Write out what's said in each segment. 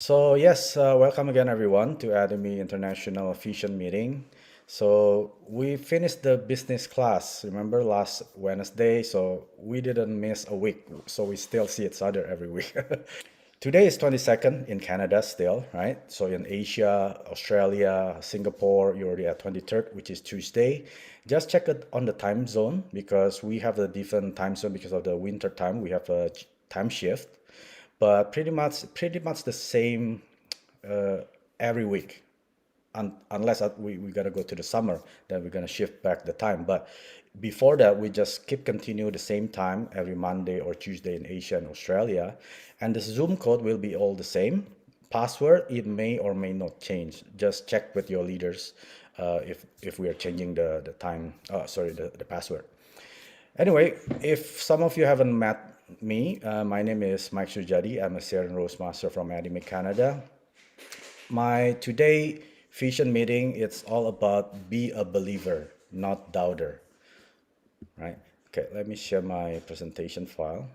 So yes, welcome again everyone to Academy International Fusion Meeting. So we finished the business class, remember last Wednesday, so we didn't miss a week, so we still see each other every week. Today is 22nd in Canada still, right? So in Asia, Australia, Singapore, you're already at 23rd, which is Tuesday. Just check it on the time zone because we have a different time zone because of the winter time. We have a time shift, but pretty much the same uh, every week. Unless we gotta go to the summer, then we're gonna shift back the time. But before that, we just keep continue the same time every Monday or Tuesday in Asia and Australia, and the Zoom code will be all the same. Password, it may or may not change. Just check with your leaders if we are changing the time. Sorry, the password. Anyway, if some of you haven't met me, my name is Mike Sujaria. I'm a Sierra Rose Master from Academy Canada. My today vision meeting, it's all about be a believer, not doubter, right? Okay, let me share my presentation file.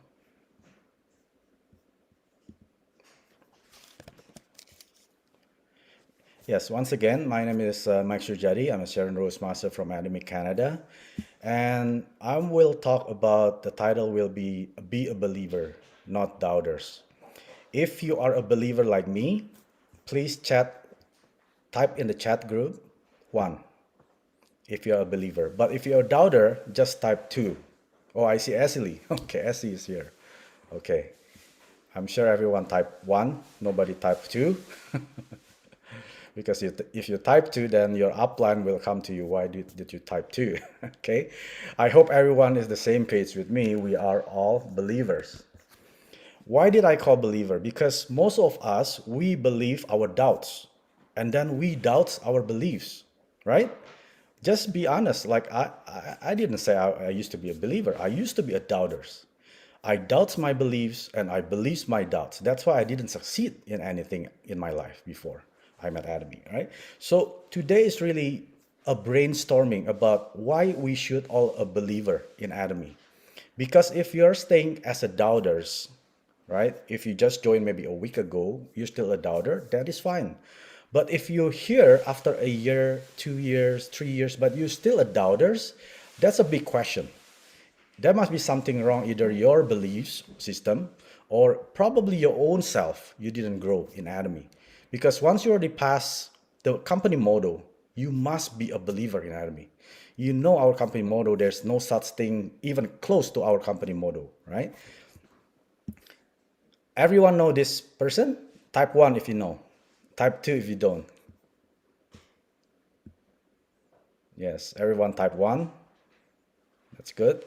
Yes, once again, my name is Mike Shujari. I'm a Sharon Rose Master from Academy Canada. And I will talk about the title will be a believer, not doubters. If you are a believer like me, please type in the chat group one if you're a believer. But if you're a doubter, just type two. Oh, I see Esily. Okay, Esily is here. Okay. I'm sure everyone type one, nobody type two. Because if you type two, then your upline will come to you. Why did you type two? Okay. I hope everyone is the same page with me. We are all believers. Why did I call believer? Because most of us, we believe our doubts and then we doubt our beliefs, right? Just be honest. Like I didn't say I used to be a believer. I used to be a doubter. I doubt my beliefs and I believe my doubts. That's why I didn't succeed in anything in my life before I met Academy, right? So today is really a brainstorming about why we should all a believer in Academy. Because if you're staying as a doubters, right? If you just joined maybe a week ago, you're still a doubter, that is fine. But if you're here after a year, 2 years, 3 years, but you're still a doubters, that's a big question. There must be something wrong, either your beliefs system or probably your own self. You didn't grow in Academy. Because once you already pass the company motto, you must be a believer in Academy. You know our company motto, there's no such thing even close to our company motto, right? Everyone know this person? Type 1 if you know. Type 2 if you don't. Yes, everyone type 1. That's good.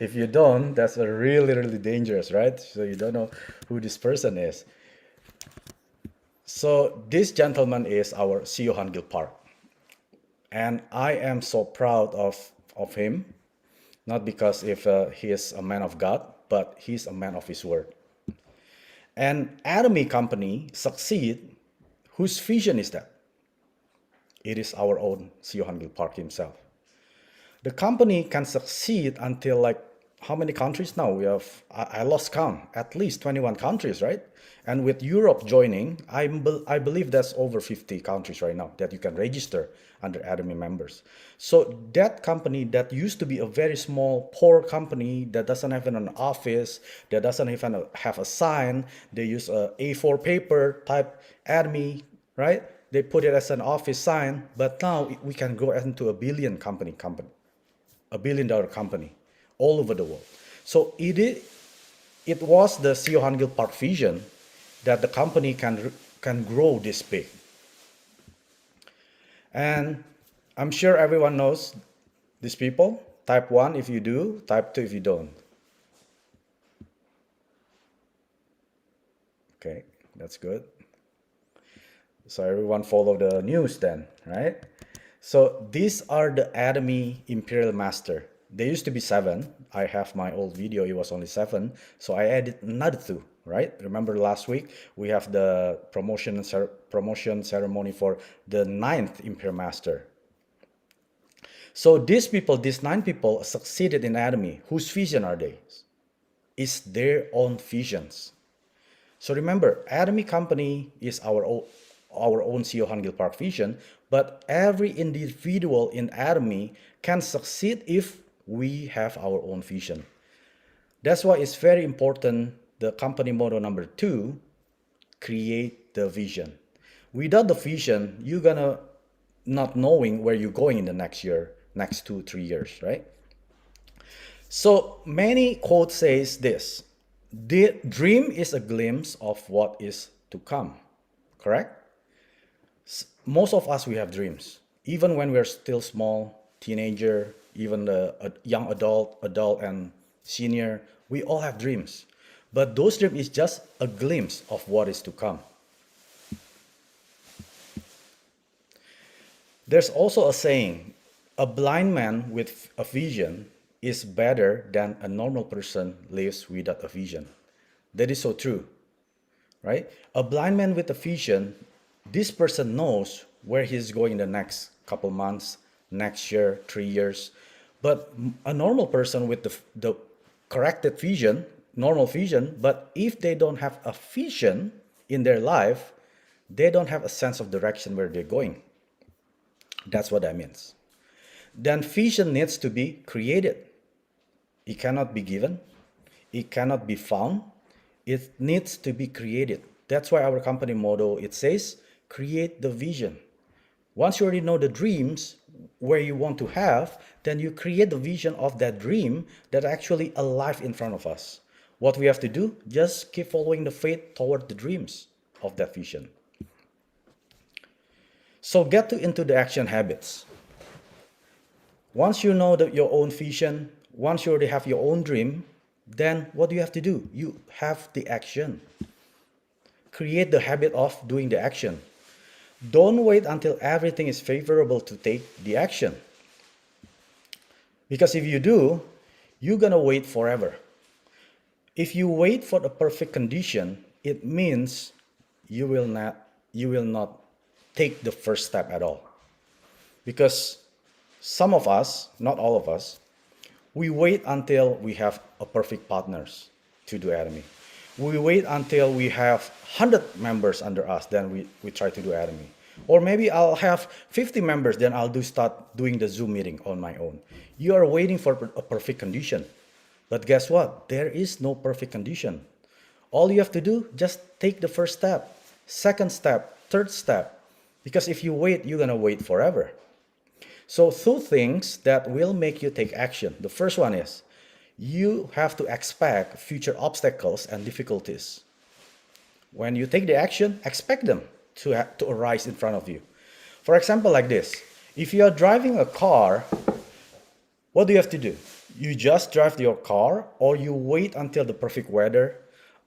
If you don't, that's a really dangerous, right? So you don't know who this person is. So this gentleman is our CEO Hangil Park. And I am so proud of him, not because if he is a man of God, but he's a man of his word. And Atomy Company succeed, whose vision is that? It is our own CEO Hangil Park himself. The company can succeed until like how many countries now? We have, I lost count, at least 21 countries, right? And with Europe joining, I believe that's over 50 countries right now that you can register under Academy members. So that company that used to be a very small, poor company that doesn't have an office, that doesn't even have a sign, they use a A4 paper type Academy, right? They put it as an office sign, but now we can grow into a billion company, $1 billion company all over the world. So it was the CEO Hangil Park vision that the company can grow this big. And I'm sure everyone knows these people. Type 1 if you do, type 2 if you don't. Okay, that's good. So everyone follow the news then, right? So these are the Academy Imperial Master. They used to be 7. I have my old video, it was only 7. So I added another 2, right? Remember last week, we have the promotion ceremony for the 9th Imperial Master. So these people, these 9 people succeeded in Academy. Whose vision are they? It's their own visions. So remember, Atomy Company is our own CEO Hangil Park vision, but every individual in Atomy can succeed if we have our own vision. That's why it's very important, the company motto number 2, create the vision. Without the vision, you're gonna not knowing where you're going in the next year, next 2, 3 years, right? So many quotes says this: the dream is a glimpse of what is to come. Correct? Most of us we have dreams, even when we're still small, teenager, even the young adult and senior. We all have dreams, but those dreams is just a glimpse of what is to come. There's also a saying: a blind man with a vision is better than a normal person lives without a vision. That is so true, right? A blind man with a vision, this person knows where he's going the next couple months, next year, 3 years. But a normal person with the corrected vision, normal vision, but if they don't have a vision in their life, they don't have a sense of direction where they're going. That's what that means. Then vision needs to be created. It cannot be given. It cannot be found. It needs to be created. That's why our company motto, it says, create the vision. Once you already know the dreams, where you want to have, then you create the vision of that dream that actually alive in front of us. What we have to do, just keep following the faith toward the dreams of that vision. So into the action habits. Once you know your own vision, once you already have your own dream, then what do you have to do? You have the action. Create the habit of doing the action. Don't wait until everything is favorable to take the action. Because if you do, you're gonna wait forever. If you wait for the perfect condition, it means you will not take the first step at all. Because some of us, not all of us, we wait until we have a perfect partners to do Atomy. We wait until we have 100 members under us, then we try to do Atomy. Or maybe I'll have 50 members, then start doing the Zoom meeting on my own. You are waiting for a perfect condition. But guess what? There is no perfect condition. All you have to do, just take the first step, second step, third step. Because if you wait, you're gonna wait forever. So 2 things that will make you take action. The first one is, you have to expect future obstacles and difficulties. When you take the action, expect them to arise in front of you. For example, like this. If you are driving a car, what do you have to do? You just drive your car, or you wait until the perfect weather,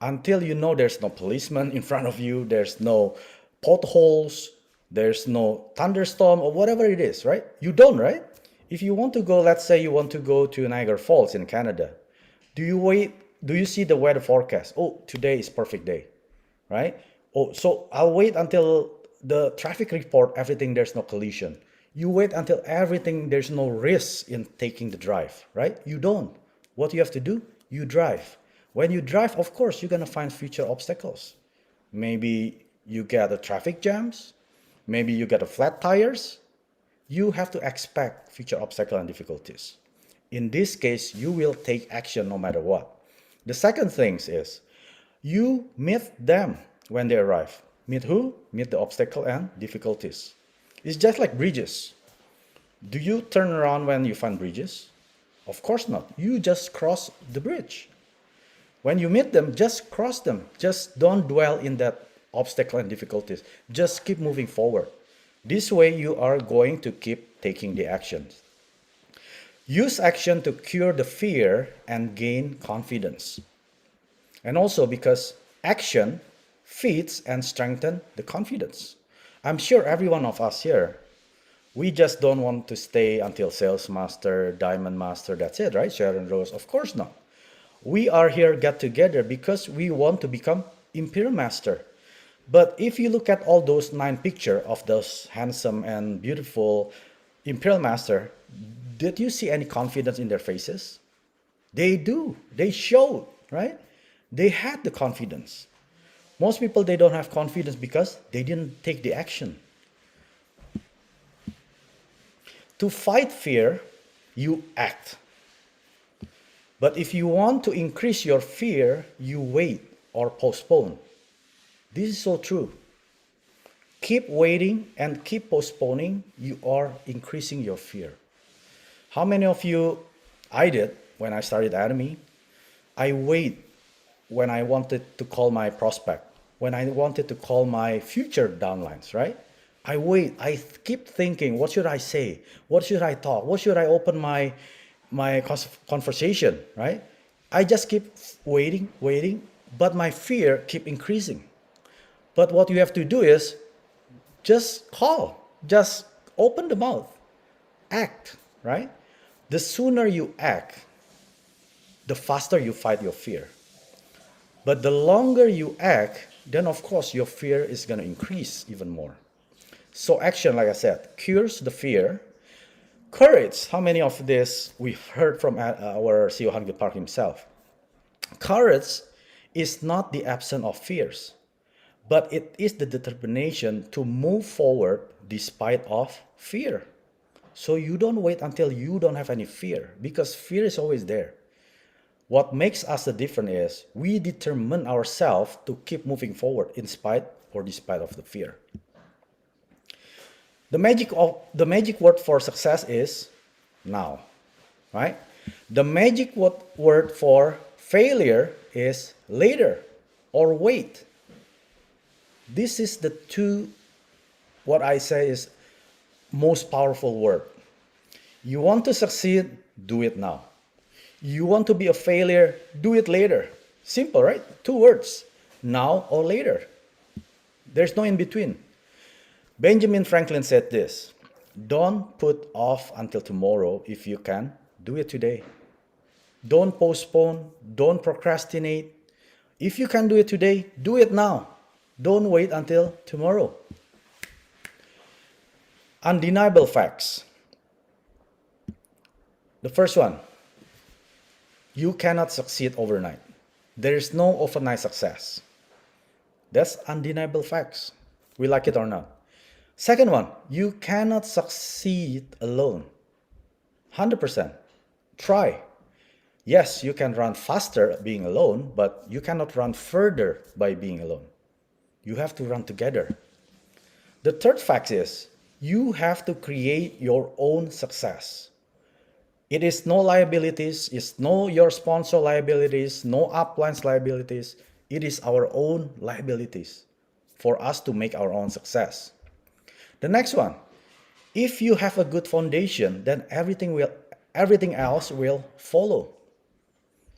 until you know there's no policeman in front of you, there's no potholes, there's no thunderstorm or whatever it is, right? You don't, right? If you want to go, let's say you want to go to Niagara Falls in Canada, do you wait? Do you see the weather forecast? Oh, today is perfect day, right? Oh, so I'll wait until the traffic report, everything, there's no collision. You wait until everything, there's no risk in taking the drive, right? You don't. What you have to do, you drive. When you drive, of course, you're gonna find future obstacles. Maybe you get a traffic jams, maybe you get a flat tires. You have to expect future obstacles and difficulties. In this case, you will take action no matter what. The second thing is, you meet them when they arrive. Meet who? Meet the obstacle and difficulties. It's just like bridges. Do you turn around when you find bridges? Of course not. You just cross the bridge. When you meet them, just cross them. Just don't dwell in that obstacle and difficulties. Just keep moving forward. This way you are going to keep taking the actions. Use action to cure the fear and gain confidence. And also because action feeds and strengthens the confidence. I'm sure every one of us here, we just don't want to stay until sales master, diamond master, that's it, right? Sharon Rose, of course not. We are here get together because we want to become imperial master. But if you look at all those 9 pictures of those handsome and beautiful imperial master, did you see any confidence in their faces? They do. They showed, right? They had the confidence. Most people, they don't have confidence because they didn't take the action. To fight fear, you act. But if you want to increase your fear, you wait or postpone. This is so true. Keep waiting and keep postponing, you are increasing your fear. How many of you, I did when I started Academy, I wait when I wanted to call my prospect, when I wanted to call my future downlines, right? I wait, keep thinking, what should I say? What should I talk? What should I open my conversation, right? I just keep waiting, but my fear keep increasing. But what you have to do is just call, just open the mouth, act, right? The sooner you act, the faster you fight your fear. But the longer you act, then of course your fear is going to increase even more. So action, like I said, cures the fear. Courage, how many of this we've heard from our CEO Hangil Park himself? Courage is not the absence of fears, but it is the determination to move forward despite of fear. So you don't wait until you don't have any fear, because fear is always there. What makes us the different is we determine ourselves to keep moving forward in spite or despite of the fear. The magic word for success is now, right? The magic word for failure is later or wait. This is the two, what I say is most powerful word. You want to succeed, do it now. You want to be a failure, do it later. Simple, right? Two words, now or later. There's no in between. Benjamin Franklin said this: don't put off until tomorrow if you can, do it today. Don't postpone, don't procrastinate. If you can do it today, do it now. Don't wait until tomorrow. Undeniable facts. The first one, you cannot succeed overnight. There is no overnight success. That's undeniable facts. We like it or not. Second one, you cannot succeed alone. 100%. Try. Yes, you can run faster being alone, but you cannot run further by being alone. You have to run together. The third fact is, you have to create your own success. It is no liabilities, it's no your sponsor liabilities, no uplines liabilities. It is our own liabilities for us to make our own success. The next one, if you have a good foundation, then everything else will follow.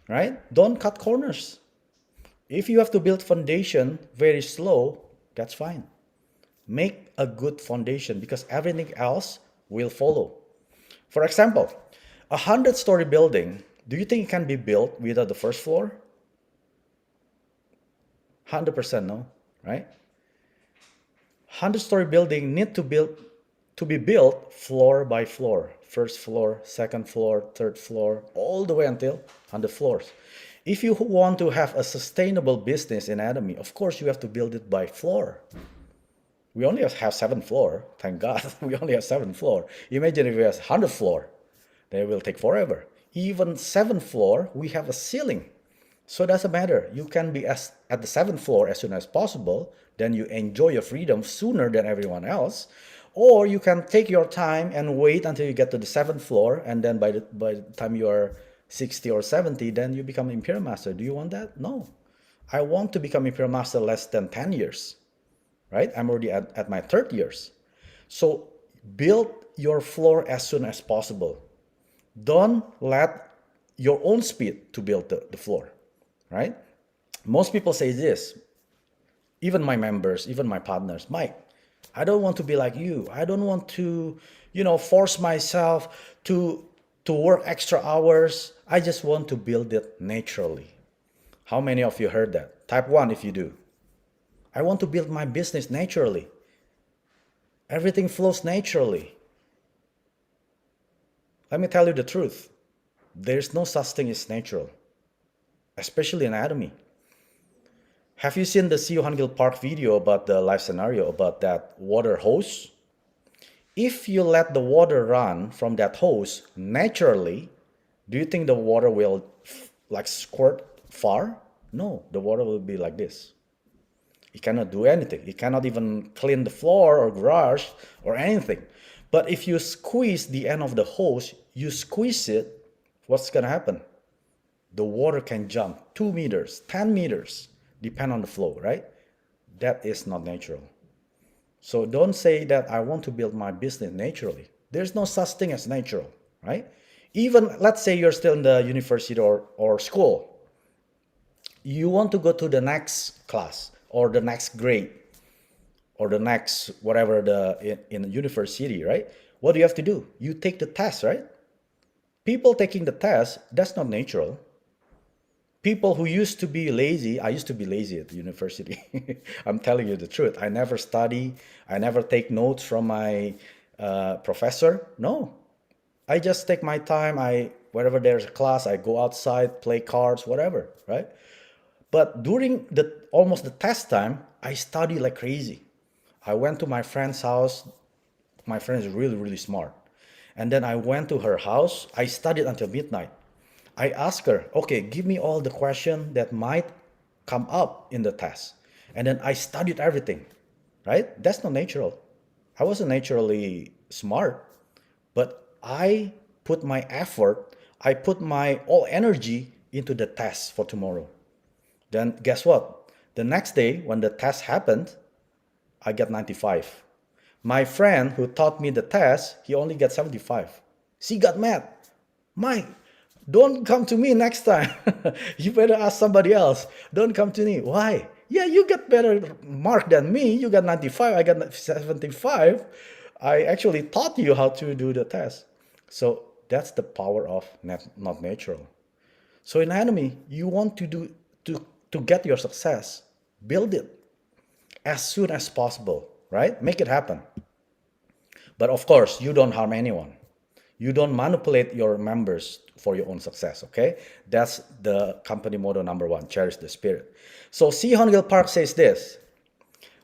Right? Don't cut corners. If you have to build foundation very slow, that's fine. Make a good foundation because everything else will follow. For example, 100-story building, do you think it can be built without the first floor? 100% no, right? 100-story building need to be built floor by floor. First floor, second floor, third floor, all the way until 100 floors. If you want to have a sustainable business in Academy, of course you have to build it by floor. We only have 7 floor, thank God. We only have 7 floor. Imagine if we have 100 floor, then it will take forever. Even 7th floor, we have a ceiling. So it doesn't matter. You can be at the 7th floor as soon as possible, then you enjoy your freedom sooner than everyone else. Or you can take your time and wait until you get to the 7th floor, and then by the time you are 60 or 70, then you become Imperial Master. Do you want that? No. I want to become Imperial Master less than 10 years, right? I'm already at my 3rd years. So build your floor as soon as possible. Don't let your own speed to build the floor, right? Most people say this, even my members, even my partners, Mike, I don't want to be like you. I don't want to, force myself to work extra hours. I just want to build it naturally. How many of you heard that? Type 1 if you do. I want to build my business naturally. Everything flows naturally. Let me tell you the truth. There's no such thing as natural, especially in Academy. Have you seen the Seo Hangil Park video about the live scenario about that water hose? If you let the water run from that hose naturally, do you think the water will like squirt far? No, the water will be like this. It cannot do anything. It cannot even clean the floor or garage or anything. But if you squeeze the end of the hose, you squeeze it, what's going to happen? The water can jump 2 meters, 10 meters, depend on the flow, right? That is not natural. So don't say that I want to build my business naturally. There's no such thing as natural, right? Even let's say you're still in the university or school. You want to go to the next class or the next grade or the next whatever in the university, right? What do you have to do? You take the test, right? People taking the test, that's not natural. People who used to be lazy, I used to be lazy at the university. I'm telling you the truth. I never study. I never take notes from my professor. No, I just take my time. Wherever there's a class, I go outside, play cards, whatever, right? But during almost the test time, I study like crazy. I went to my friend's house. My friend is really, really smart. And then I went to her house. I studied until midnight. I asked her, okay, give me all the questions that might come up in the test. And then I studied everything, right? That's not natural. I wasn't naturally smart, but I put my effort, I put my all energy into the test for tomorrow. Then guess what? The next day, when the test happened, I got 95. My friend who taught me the test, he only got 75. She got mad. Mike, don't come to me next time. You better ask somebody else. Don't come to me. Why? Yeah, you got better mark than me. You got 95. I got 75. I actually taught you how to do the test. So that's the power of not natural. So in Enemy, you want to get your success, build it as soon as possible, right? Make it happen. But of course, you don't harm anyone. You don't manipulate your members for your own success, okay? That's the company motto number one, cherish the spirit. So C. Hongil Park says this,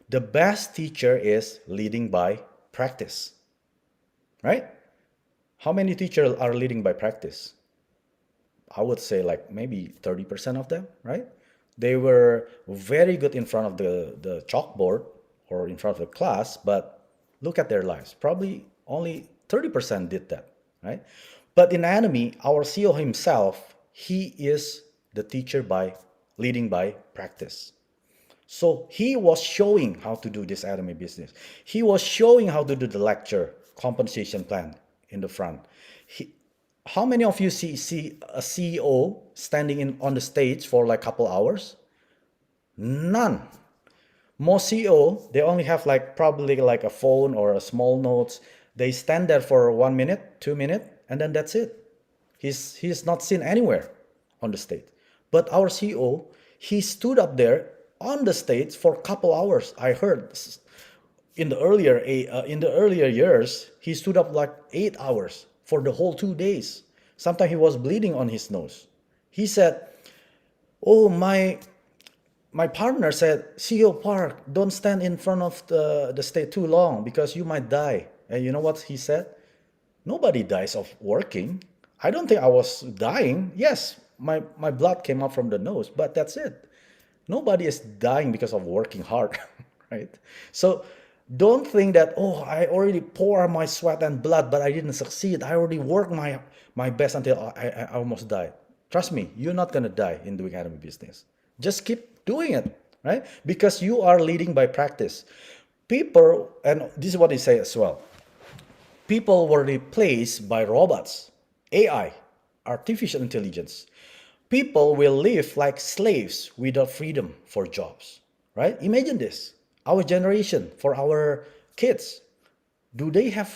the best teacher is leading by practice, right? How many teachers are leading by practice? I would say like maybe 30% of them, right? They were very good in front of the chalkboard or in front of the class, but look at their lives. Probably only 30% did that, right? But in Enemy, our CEO himself, he is the teacher by leading by practice. So he was showing how to do this Enemy business. He was showing how to do the lecture compensation plan in the front. How many of you see a CEO standing on the stage for like a couple hours? None. Most CEO, they only have like probably like a phone or a small notes. They stand there for 1 minute, 2 minutes, and then that's it. He's not seen anywhere on the stage. But our CEO, he stood up there on the stage for a couple hours. I heard in the earlier years, he stood up like 8 hours for the whole 2 days. Sometimes he was bleeding on his nose. He said, "Oh, my partner said, CEO Park, don't stand in front of the stage too long because you might die." And you know what he said? Nobody dies of working. I don't think I was dying. Yes, my blood came up from the nose, but that's it. Nobody is dying because of working hard, right? So don't think that, oh, I already pour my sweat and blood, but I didn't succeed. I already worked my best until I almost died. Trust me, you're not going to die in doing anime business. Just keep doing it, right? Because you are leading by practice. People, and this is what they say as well, people were replaced by robots, AI, artificial intelligence. People will live like slaves without freedom for jobs, right? Imagine this. Our generation, for our kids, do they have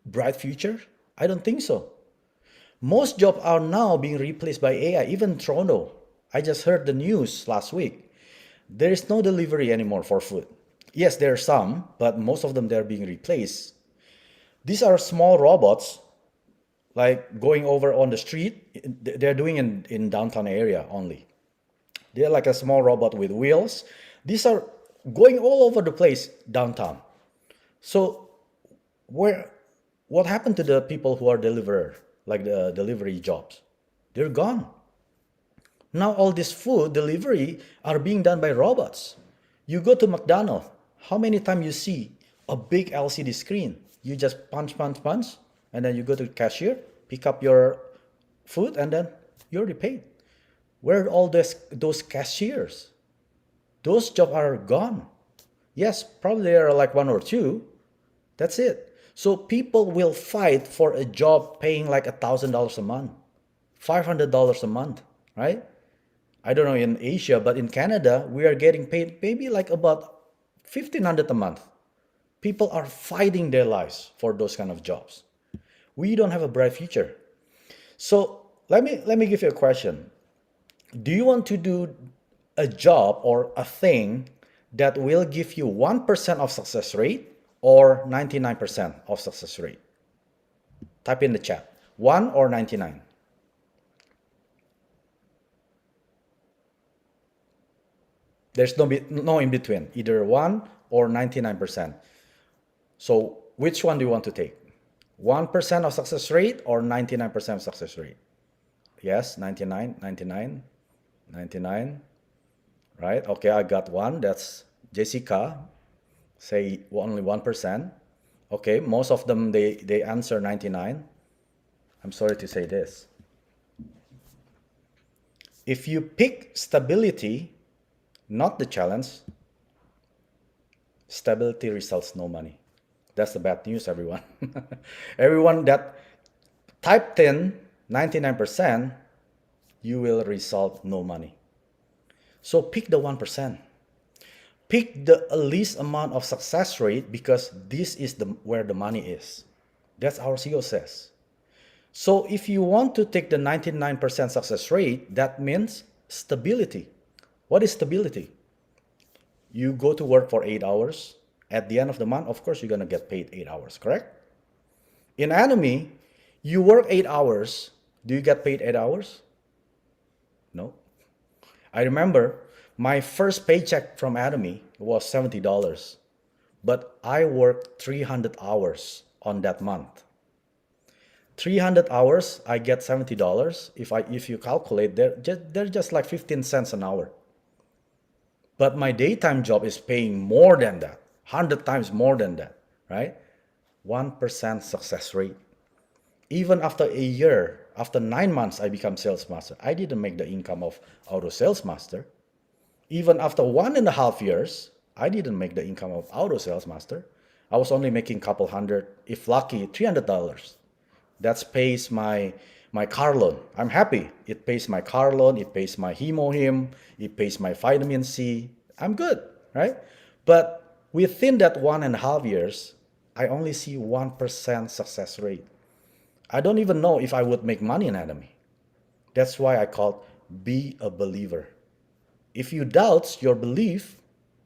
bright future? I don't think so. Most jobs are now being replaced by AI, even Toronto. I just heard the news last week. There is no delivery anymore for food. Yes, there are some, but most of them they're being replaced. These are small robots, like going over on the street. They're doing in downtown area only. They're like a small robot with wheels. These are going all over the place downtown. So where, what happened to the people who are deliverer, like the delivery jobs? They're gone. Now all this food delivery are being done by robots. You go to McDonald's, how many times you see a big LCD screen? You just punch, punch, punch, and then you go to the cashier, pick up your food, and then you're already paid. Where are all those cashiers? Those jobs are gone. Yes, probably there are like one or two. That's it. So people will fight for a job paying like $1,000 a month, $500 a month, right? I don't know in Asia, but in Canada, we are getting paid maybe like about 1,500 a month. People are fighting their lives for those kind of jobs. We don't have a bright future. So let me give you a question. Do you want to do a job or a thing that will give you 1% of success rate or 99% of success rate? Type in the chat. 1 or 99. There's no in between, either 1 or 99%. So which one do you want to take? 1% of success rate or 99% of success rate? Yes, 99, 99, 99. Right? Okay, I got one. That's Jessica. Say only 1%. Okay, most of them, they answer 99. I'm sorry to say this. If you pick stability, not the challenge, stability results no money. That's the bad news, everyone. Everyone that typed in 99%, you will result no money. So pick the 1%. Pick the least amount of success rate because this is where the money is. That's our CEO says. So if you want to take the 99% success rate, that means stability. What is stability? You go to work for 8 hours. At the end of the month, of course, you're going to get paid 8 hours, correct? In Anime, you work 8 hours. Do you get paid 8 hours? No. I remember my first paycheck from Anime was $70, but I worked 300 hours on that month. 300 hours, I get $70. If you calculate, they're just like 15 cents an hour. But my daytime job is paying more than that, 100 times more than that, right? 1% success rate. Even after a year, after 9 months, I become sales master. I didn't make the income of auto sales master. Even after 1.5 years, I didn't make the income of auto sales master. I was only making a couple hundred, if lucky, $300. That pays my car loan. I'm happy. It pays my car loan. It pays my hemohim. It pays my vitamin C. I'm good, right? But within that 1.5 years, I only see 1% success rate. I don't even know if I would make money in Anime. That's why I call it be a believer. If you doubt your belief,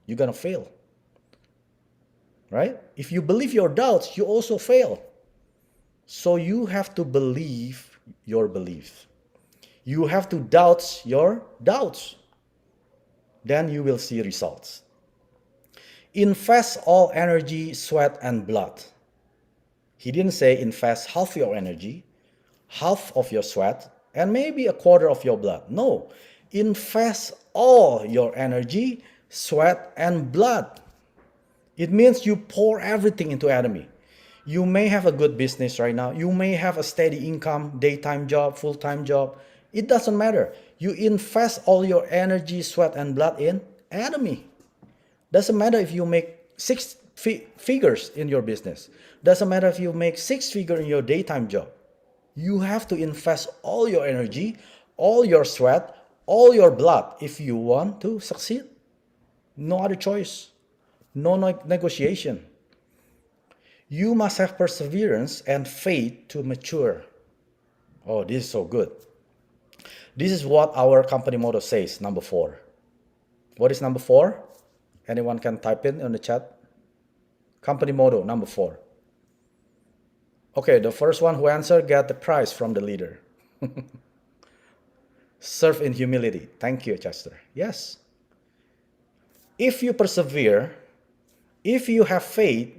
you're going to fail. Right? If you believe your doubts, you also fail. So you have to believe your belief. You have to doubt your doubts. Then you will see results. Invest all energy, sweat, and blood. He didn't say invest half your energy, half of your sweat, and maybe a quarter of your blood. No, invest all your energy, sweat, and blood. It means you pour everything into Anime. You may have a good business right now. You may have a steady income, daytime job, full-time job. It doesn't matter. You invest all your energy, sweat, and blood in Anime. Doesn't matter if you make six figures in your business. Doesn't matter if you make 6 figures in your daytime job. You have to invest all your energy, all your sweat, all your blood if you want to succeed. No other choice. No negotiation. You must have perseverance and faith to mature. Oh, this is so good. This is what our company motto says, number 4. What is number 4? Anyone can type in the chat. Company motto, number 4. Okay, the first one who answered get the prize from the leader. Serve in humility. Thank you, Chester. Yes. If you persevere, if you have faith,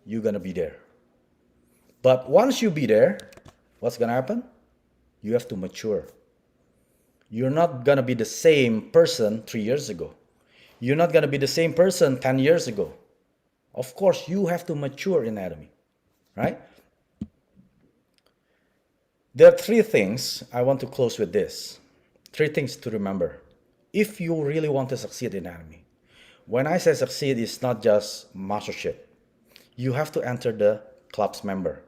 you're going to be there. But once you be there, what's going to happen? You have to mature. You're not going to be the same person 3 years ago. You're not going to be the same person 10 years ago. Of course, you have to mature in anatomy, right? There are three things I want to close with this. Three things to remember if you really want to succeed in anatomy. When I say succeed, it's not just mastership. You have to enter the club's member.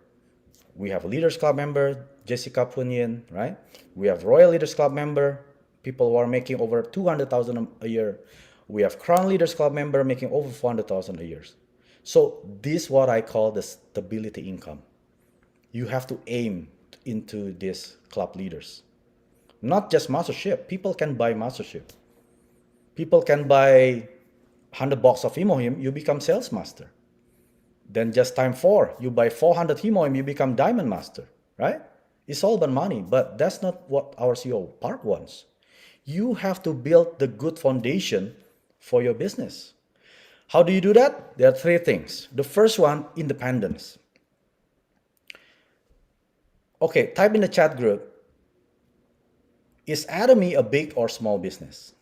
We have a Leaders Club member, Jessica Punyin, right? We have Royal Leaders Club member, people who are making over 200,000 a year. We have Crown Leaders Club member making over 400,000 a year. So this is what I call the stability income. You have to aim into these club leaders. Not just mastership. People can buy mastership. People can buy 100 box of Himohim, you become sales master. Then just time 4, you buy 400 Himohim, you become diamond master, right? It's all about money, but that's not what our CEO Park wants. You have to build the good foundation for your business. How do you do that? There are three things. The first one, independence. Okay, type in the chat group, is Atomy a big or small business?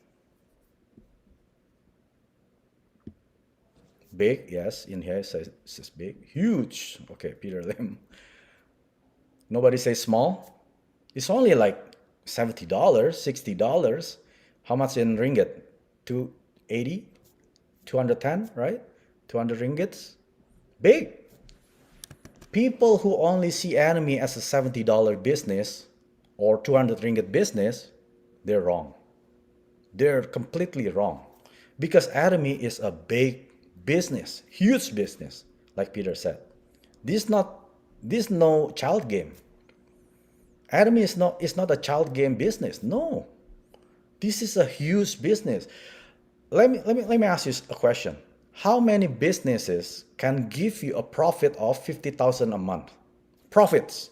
Big, yes, in here it says big. Huge, okay, Peter Lim. Nobody says small. It's only like $70, $60. How much in ringgit? 280, 210, right? 200 ringgits. Big. People who only see anime as a $70 business or 200 ringgit business, they're wrong. They're completely wrong. Because anime is a big business, huge business, like Peter said. This is no child game. Anime is not a child game business. No. This is a huge business. Let me ask you a question. How many businesses can give you a profit of 50,000 a month? Profits.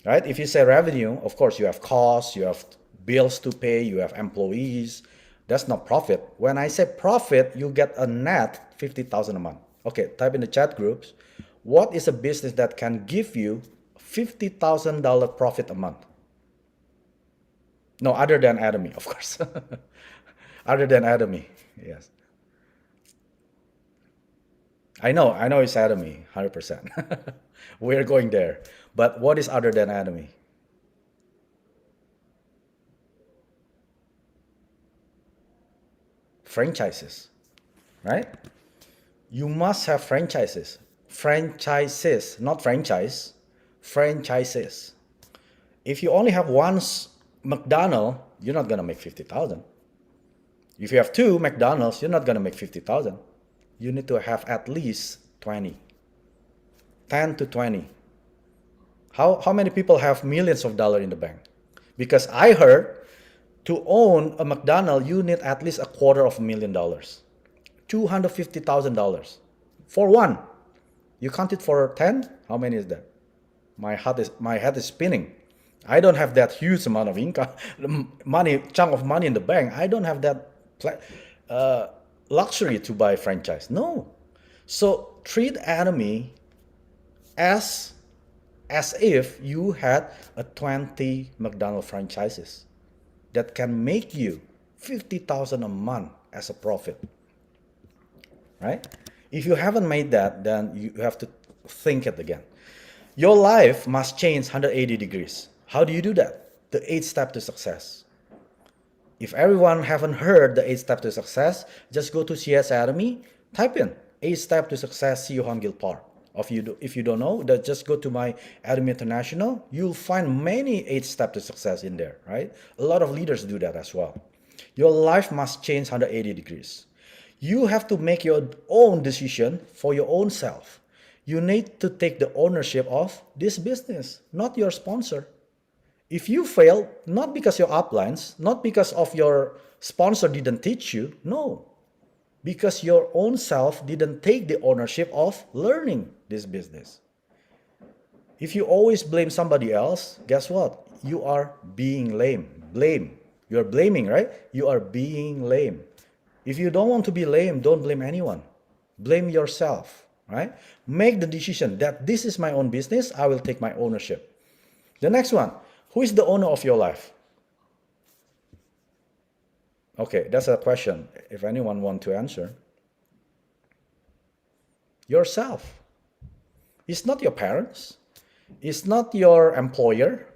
Right? If you say revenue, of course you have costs, you have bills to pay, you have employees. That's not profit. When I say profit, you get a net 50,000 a month. Okay, type in the chat groups. What is a business that can give you $50,000 profit a month? No, other than Atomy, of course. Other than Atomy, yes. I know it's Atomy, 100%. We're going there. But what is other than Atomy? Franchises, right? You must have franchises. Franchises, not franchise. Franchises. If you only have one McDonald's, you're not gonna make 50,000. If you have two McDonald's, you're not gonna make 50,000. You need to have at least 20. 10 to 20. How many people have millions of dollars in the bank? Because I heard to own a McDonald's, you need at least $250,000. $250,000 for one. You count it for 10? How many is that? My head is spinning. I don't have that huge amount of income, chunk of money in the bank. I don't have that luxury to buy franchise. No. So treat Atomy as if you had a 20 McDonald's franchises that can make you 50,000 a month as a profit, right? If you haven't made that, then you have to think it again. Your life must change 180 degrees. How do you do that? The 8 steps to success. If everyone haven't heard the 8 steps to success, just go to CS Atomy, type in 8 steps to success, CEO Hongil Park. If you don't know, just go to my Atomy International. You'll find many 8 steps to success in there, right? A lot of leaders do that as well. Your life must change 180 degrees. You have to make your own decision for your own self. You need to take the ownership of this business, not your sponsor. If you fail, not because your uplines, not because of your sponsor didn't teach you, no. Because your own self didn't take the ownership of learning this business. If you always blame somebody else, guess what? you are being lame. Blame. You're blaming, right? You are being lame. If you don't want to be lame, don't blame anyone. Blame yourself, right? Make the decision that this is my own business. I will take my ownership. The next one, who is the owner of your life? Okay, that's a question. If anyone want to answer, yourself. It's not your parents. It's not your employer.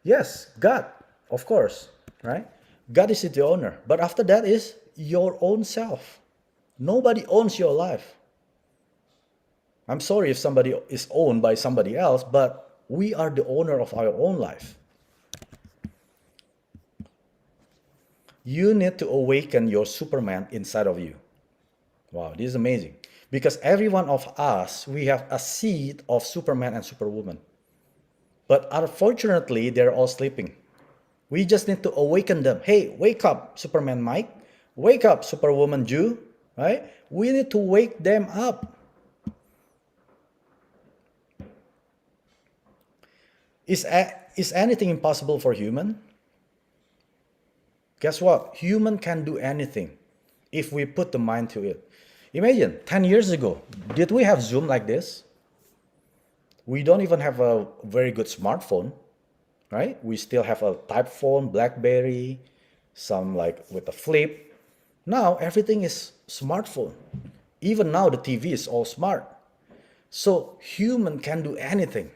Yes, God, of course, right? God is the owner. But after that is your own self. Nobody owns your life. I'm sorry if somebody is owned by somebody else, but we are the owner of our own life. You need to awaken your Superman inside of you. Wow, this is amazing. Because every one of us, we have a seed of Superman and Superwoman. But unfortunately, they're all sleeping. We just need to awaken them. Hey, wake up, Superman Mike. Wake up, Superwoman Jew. Right? We need to wake them up. Is anything impossible for human? Guess what? Human can do anything if we put the mind to it. Imagine 10 years ago, did we have Zoom like this? We don't even have a very good smartphone, right? We still have a type phone, BlackBerry, some like with a flip. Now everything is smartphone. Even now the TV is all smart. So human can do anything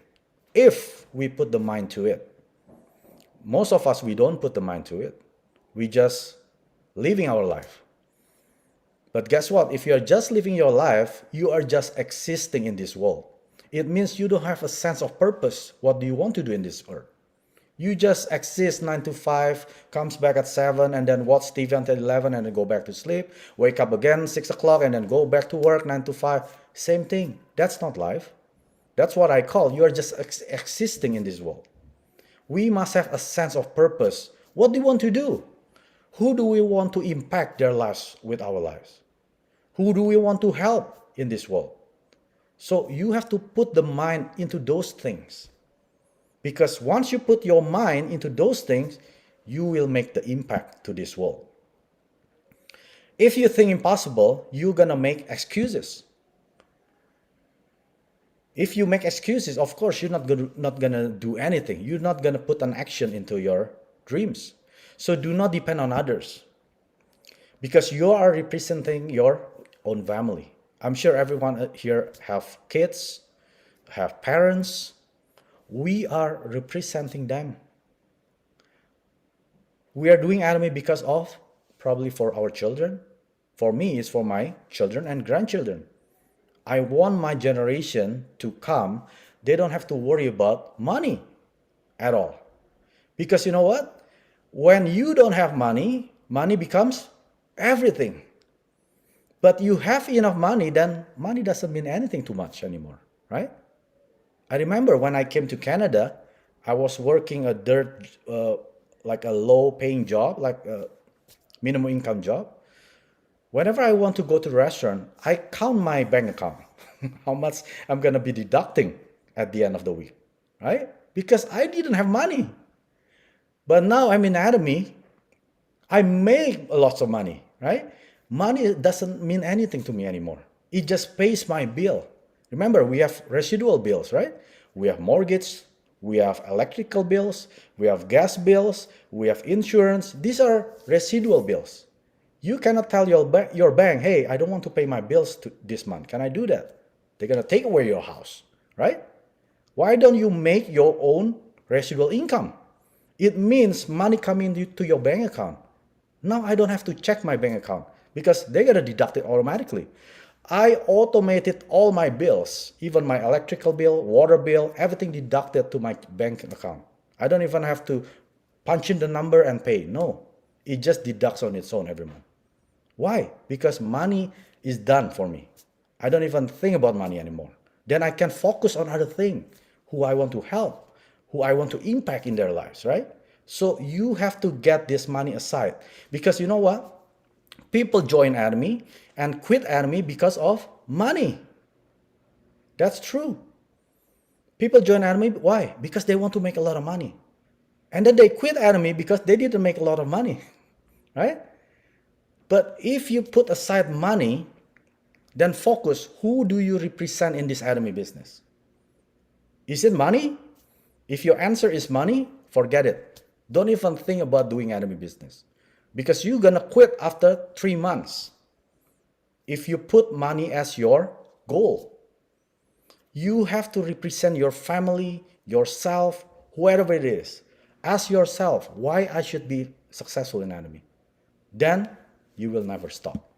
if we put the mind to it. Most of us, we don't put the mind to it. We just living our life. But guess what? If you are just living your life, you are just existing in this world. It means you don't have a sense of purpose. What do you want to do in this earth? You just exist 9 to 5, comes back at 7, and then watch TV until 11, and then go back to sleep. Wake up again 6 o'clock, and then go back to work 9 to 5. Same thing. That's not life. That's what I call you are just existing in this world. We must have a sense of purpose. What do we want to do? Who do we want to impact their lives with our lives? Who do we want to help in this world? So you have to put the mind into those things. Because once you put your mind into those things, you will make the impact to this world. If you think impossible, you're going to make excuses. If you make excuses, of course, you're not gonna do anything. You're not gonna put an action into your dreams. So do not depend on others, because you are representing your own family. I'm sure everyone here have kids, have parents. We are representing them. We are doing anime because of probably for our children. For me, it's for my children and grandchildren. I want my generation to come, they don't have to worry about money at all. Because you know what? When you don't have money, money becomes everything. But you have enough money, then money doesn't mean anything too much anymore, right? I remember when I came to Canada, I was working like a low paying job, like a minimum income job. Whenever I want to go to the restaurant, I count my bank account, how much I'm going to be deducting at the end of the week, right? Because I didn't have money. But now I'm in Academy, I make lots of money, right? Money doesn't mean anything to me anymore. It just pays my bill. Remember, we have residual bills, right? We have mortgage, we have electrical bills, we have gas bills, we have insurance. These are residual bills. You cannot tell your bank, hey, I don't want to pay my bills this month. Can I do that? They're going to take away your house, right? Why don't you make your own residual income? It means money coming to your bank account. Now I don't have to check my bank account because they're going to deduct it automatically. I automated all my bills, even my electrical bill, water bill, everything deducted to my bank account. I don't even have to punch in the number and pay. No, it just deducts on its own every month. Why? Because money is done for me. I don't even think about money anymore. Then I can focus on other things, who I want to help, who I want to impact in their lives, right? So you have to get this money aside. Because you know what? People join Academy and quit Academy because of money. That's true. People join Academy, why? Because they want to make a lot of money. And then they quit Academy because they didn't make a lot of money, right? But if you put aside money, then focus, who do you represent in this Academy business? Is it money? If your answer is money, forget it. Don't even think about doing Academy business because you're going to quit after 3 months. If you put money as your goal, you have to represent your family, yourself, whoever it is. Ask yourself why I should be successful in Academy. Then you will never stop.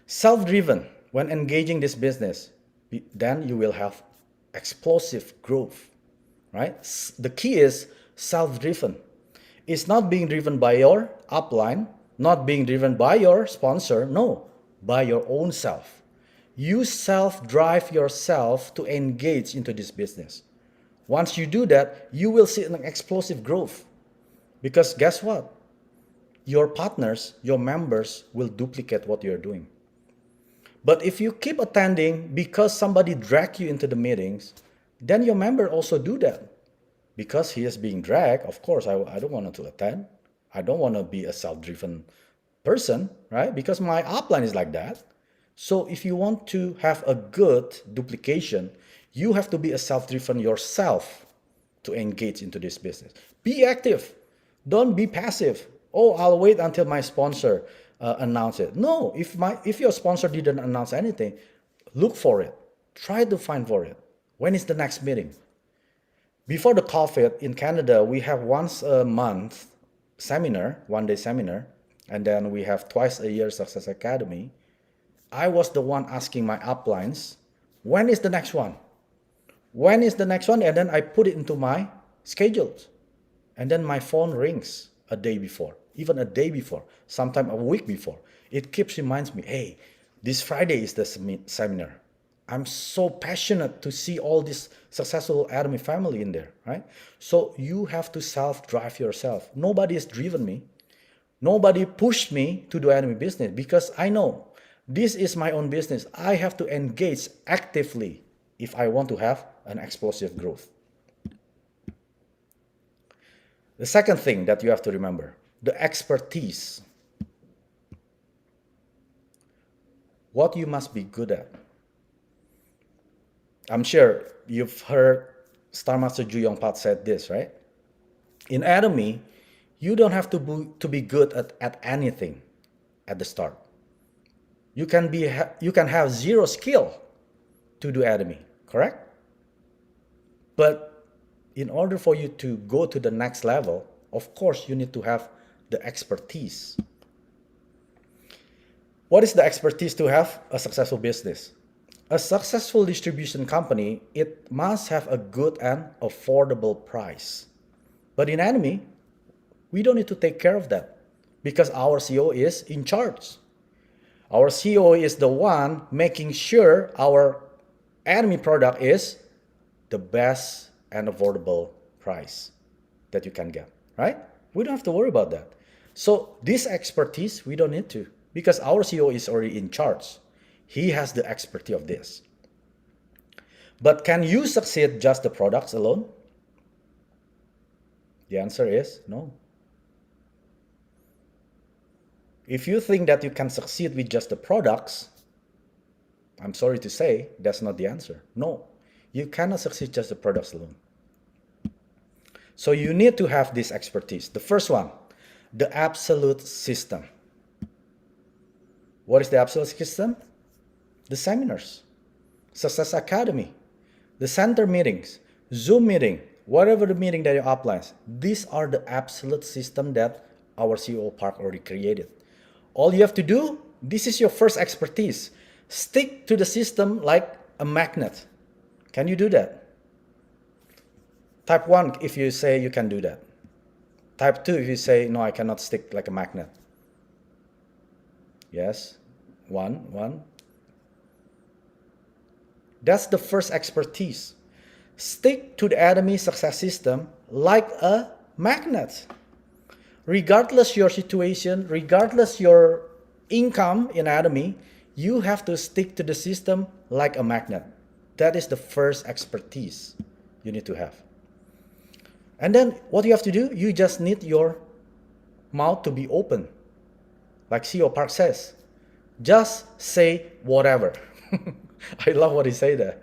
Self-driven, when engaging this business, then you will have explosive growth, right? The key is self-driven. It's not being driven by your upline, not being driven by your sponsor, no, by your own self. You self-drive yourself to engage into this business. Once you do that, you will see an explosive growth. Because guess what? Your partners, your members will duplicate what you're doing. But if you keep attending because somebody dragged you into the meetings, then your member also do that. Because he is being dragged, of course, I don't want to attend. I don't want to be a self-driven person, right? Because my upline is like that. So if you want to have a good duplication, you have to be a self-driven yourself to engage into this business. Be active. Don't be passive. Oh, I'll wait until my sponsor announce it. No, if your sponsor didn't announce anything, look for it. Try to find for it. When is the next meeting? Before the COVID in Canada, we have once a month seminar, 1-day seminar, and then we have twice a year Success Academy. I was the one asking my uplines, when is the next one? When is the next one? And then I put it into my schedules. And then my phone rings a day before, even a day before, sometime a week before. It keeps reminds me, hey, this Friday is the seminar. I'm so passionate to see all this successful Academy family in there, right? So you have to self-drive yourself. Nobody has driven me. Nobody pushed me to do Academy business because I know this is my own business. I have to engage actively if I want to have an explosive growth. The second thing that you have to remember, the expertise. What you must be good at. I'm sure you've heard Star Master Ju Yongpat said this, right? In Academy, you don't have to be good at anything at the start. You can have zero skill to do Academy, correct? But in order for you to go to the next level, of course, you need to have the expertise. What is the expertise to have a successful business? A successful distribution company, it must have a good and affordable price. But in Academy, we don't need to take care of that because our CEO is in charge. Our CEO is the one making sure our Academy product is the best and affordable price that you can get, right? We don't have to worry about that. So this expertise, we don't need to because our CEO is already in charge. He has the expertise of this. But can you succeed just the products alone? The answer is no. If you think that you can succeed with just the products, I'm sorry to say, that's not the answer. No, you cannot succeed just the products alone. So you need to have this expertise. The first one, the absolute system. What is the absolute system? The seminars, Success Academy, the center meetings, Zoom meeting, whatever the meeting that you upline. These are the absolute system that our CEO Park already created. All you have to do, this is your first expertise. Stick to the system like a magnet. Can you do that? Type 1 if you say you can do that. Type 2 if you say, no, I cannot stick like a magnet. Yes, one. That's the first expertise. Stick to the Academy success system like a magnet. Regardless your situation, regardless your income in Academy, you have to stick to the system like a magnet. That is the first expertise you need to have. And then what you have to do, you just need your mouth to be open. Like CEO Park says, just say whatever. I love what he say there.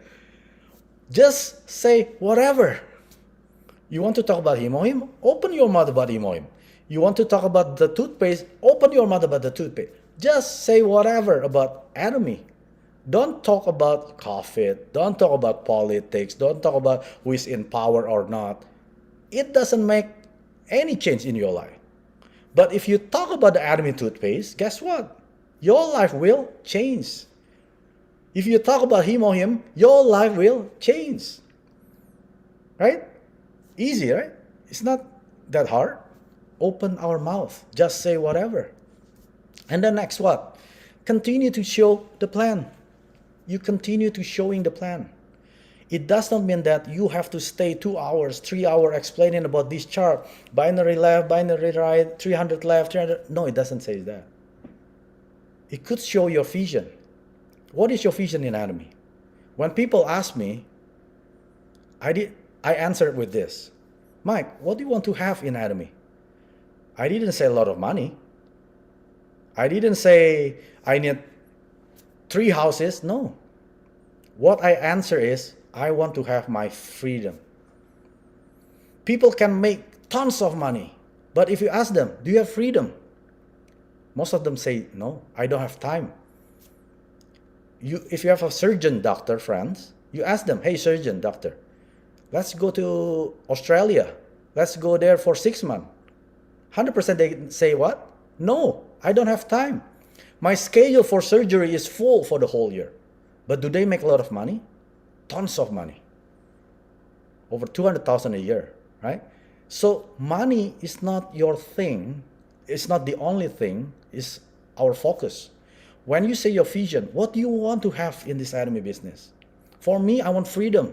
Just say whatever. You want to talk about Himohim? Open your mouth about Himohim. You want to talk about the toothpaste? Open your mouth about the toothpaste. Just say whatever about enemy. Don't talk about COVID. Don't talk about politics. Don't talk about who is in power or not. It doesn't make any change in your life. But if you talk about the enemy toothpaste, guess what? Your life will change. If you talk about him or him, your life will change. Right? Easy, right? It's not that hard. Open our mouth. Just say whatever. And then next what? Continue to show the plan. You continue to showing the plan. It does not mean that you have to stay 2 hours, 3 hours explaining about this chart. Binary left, binary right, 300 left, 300. No, it doesn't say that. It could show your vision. What is your vision in anatomy? When people ask me, I answered with this. Mike, what do you want to have in anatomy? I didn't say a lot of money. I didn't say I need 3 houses. No. What I answer is, I want to have my freedom. People can make tons of money, but if you ask them, do you have freedom? Most of them say, no, I don't have time. If you have a surgeon doctor friends, you ask them, hey surgeon doctor, let's go to Australia. Let's go there for 6 months. 100% they say what? No, I don't have time. My schedule for surgery is full for the whole year. But do they make a lot of money? Tons of money. Over 200,000 a year, right? So money is not your thing. It's not the only thing. It's our focus. When you say your vision, what do you want to have in this anatomy business? For me, I want freedom.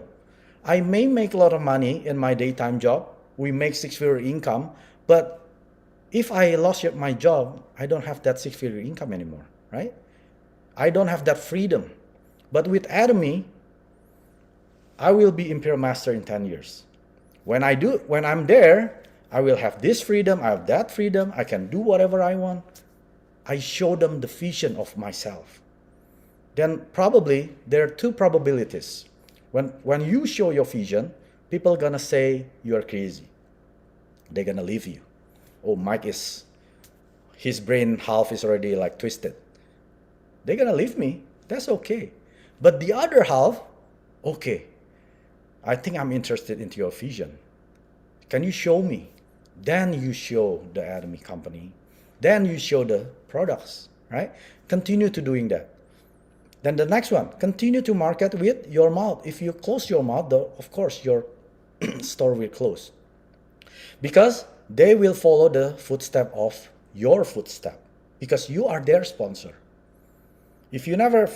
I may make a lot of money in my daytime job. We make 6-figure income. But if I lost my job, I don't have that 6-figure income anymore, right? I don't have that freedom. But with anatomy, I will be Imperial Master in 10 years. When I'm there, I will have this freedom, I have that freedom, I can do whatever I want. I show them the vision of myself. Then probably there are 2 probabilities. When you show your vision, people are gonna say you're crazy. They're gonna leave you. Oh, Mike his brain half is already like twisted. They're gonna leave me. That's okay. But the other half, okay, I think I'm interested into your vision. Can you show me? Then you show the anatomy company. Then you show the products, right? Continue to doing that. Then the next one, continue to market with your mouth. If you close your mouth, though, of course, your store will close. Because they will follow the footstep of your footstep. Because you are their sponsor. If you never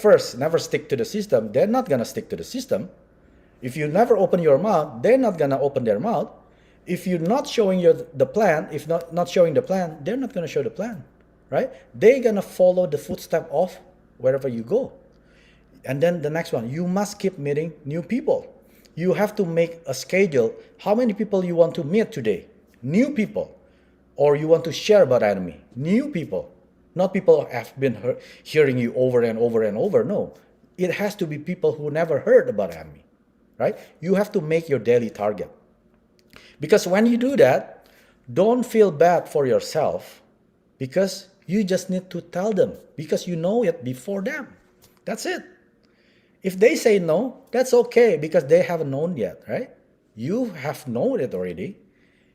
stick to the system, they're not going to stick to the system. If you never open your mouth, they're not going to open their mouth. If you're not showing the plan, if not showing the plan, they're not going to show the plan, right? They're going to follow the footstep of wherever you go. And then the next one, you must keep meeting new people. You have to make a schedule. How many people you want to meet today? New people. Or you want to share about anatomy? New people. Not people who have been hearing you over and over and over. No, it has to be people who never heard about anatomy, right? You have to make your daily target. Because when you do that, don't feel bad for yourself because you just need to tell them because you know it before them. That's it. If they say no, that's okay because they haven't known yet, right? You have known it already.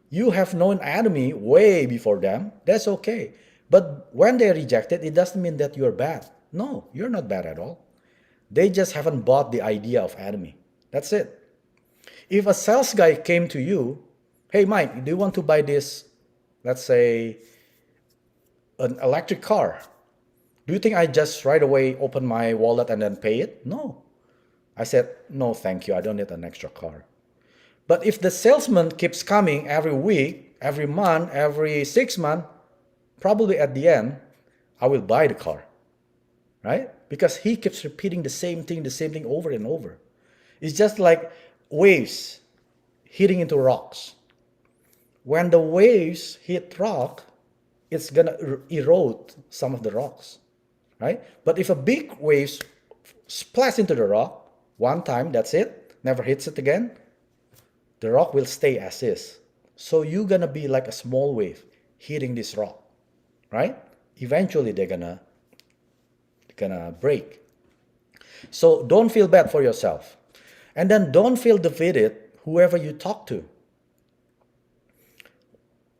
You have known anatomy way before them. That's okay. But when they reject it, it doesn't mean that you're bad. No, you're not bad at all. They just haven't bought the idea of anatomy. That's it. If a sales guy came to you, hey Mike, do you want to buy this, let's say, an electric car? Do you think I just right away open my wallet and then pay it? No. I said, no, thank you. I don't need an extra car. But if the salesman keeps coming every week, every month, every 6 months, probably at the end, I will buy the car, right? Because he keeps repeating the same thing over and over. It's just like waves hitting into rocks. When the waves hit rock, it's gonna erode some of the rocks, right? But if a big wave splash into the rock one time, that's it, never hits it again, the rock will stay as is. So you're gonna be like a small wave hitting this rock, right? Eventually they're gonna break. So don't feel bad for yourself. And then don't feel defeated whoever you talk to.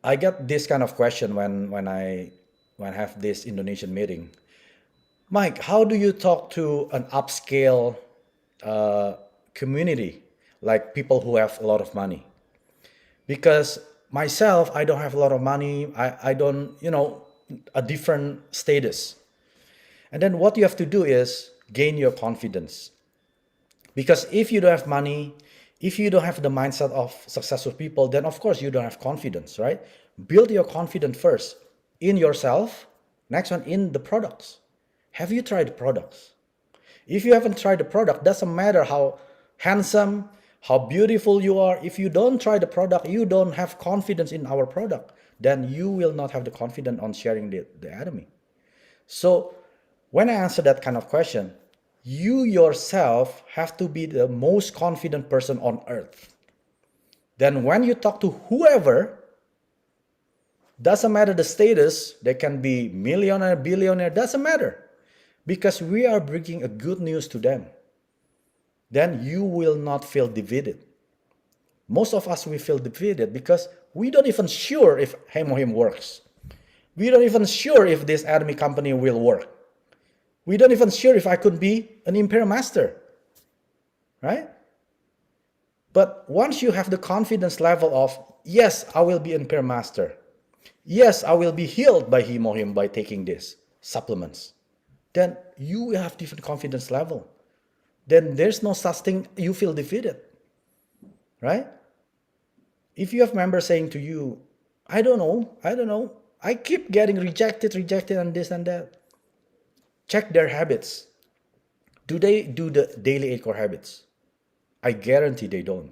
I get this kind of question when I have this Indonesian meeting. Mike, how do you talk to an upscale uh, community, like people who have a lot of money? Because myself, I don't have a lot of money. I don't, a different status. And then what you have to do is gain your confidence. Because if you don't have money, if you don't have the mindset of successful people, then of course you don't have confidence, right? Build your confidence first in yourself. Next one, in the products. Have you tried the products? If you haven't tried the product, doesn't matter how handsome, how beautiful you are. If you don't try the product, you don't have confidence in our product, then you will not have the confidence on sharing the enemy. So when I answer that kind of question, you yourself have to be the most confident person on earth. Then when you talk to whoever, doesn't matter the status, they can be millionaire, billionaire, doesn't matter. Because we are bringing a good news to them. Then you will not feel defeated. Most of us, we feel defeated because we don't even sure if Hemohim works. We don't even sure if this enemy company will work. We don't even sure if I could be an imperial master, right? But once you have the confidence level of, yes, I will be an imperial master. Yes, I will be healed by Himohim by taking this supplements. Then you will have different confidence level. Then there's no such thing you feel defeated, right? If you have members saying to you, I don't know, I keep getting rejected, and this and that. Check their habits. Do they do the daily 8 core habits? I guarantee they don't.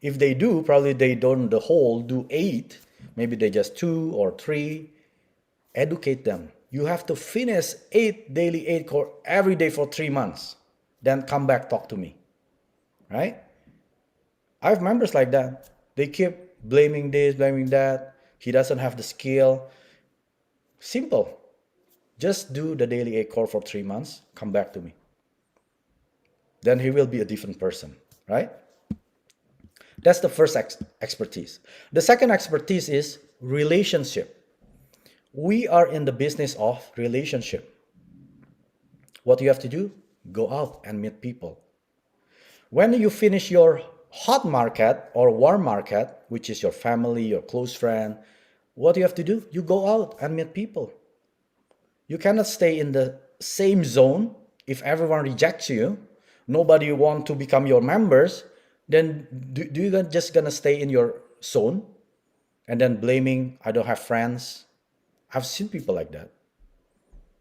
If they do, probably they don't the whole do 8. Maybe they just 2 or 3. Educate them. You have to finish 8 daily 8 core every day for 3 months. Then come back, talk to me. Right? I have members like that. They keep blaming this, blaming that. He doesn't have the skill. Simple. Just do the daily 8 core for 3 months. Come back to me. Then he will be a different person. Right? That's the first expertise. The second expertise is relationship. We are in the business of relationship. What you have to do? Go out and meet people. When you finish your hot market or warm market, which is your family, your close friend, what you have to do? You go out and meet people. You cannot stay in the same zone. If everyone rejects you, nobody want to become your members, then do you just gonna stay in your zone and then blaming, I don't have friends? I've seen people like that.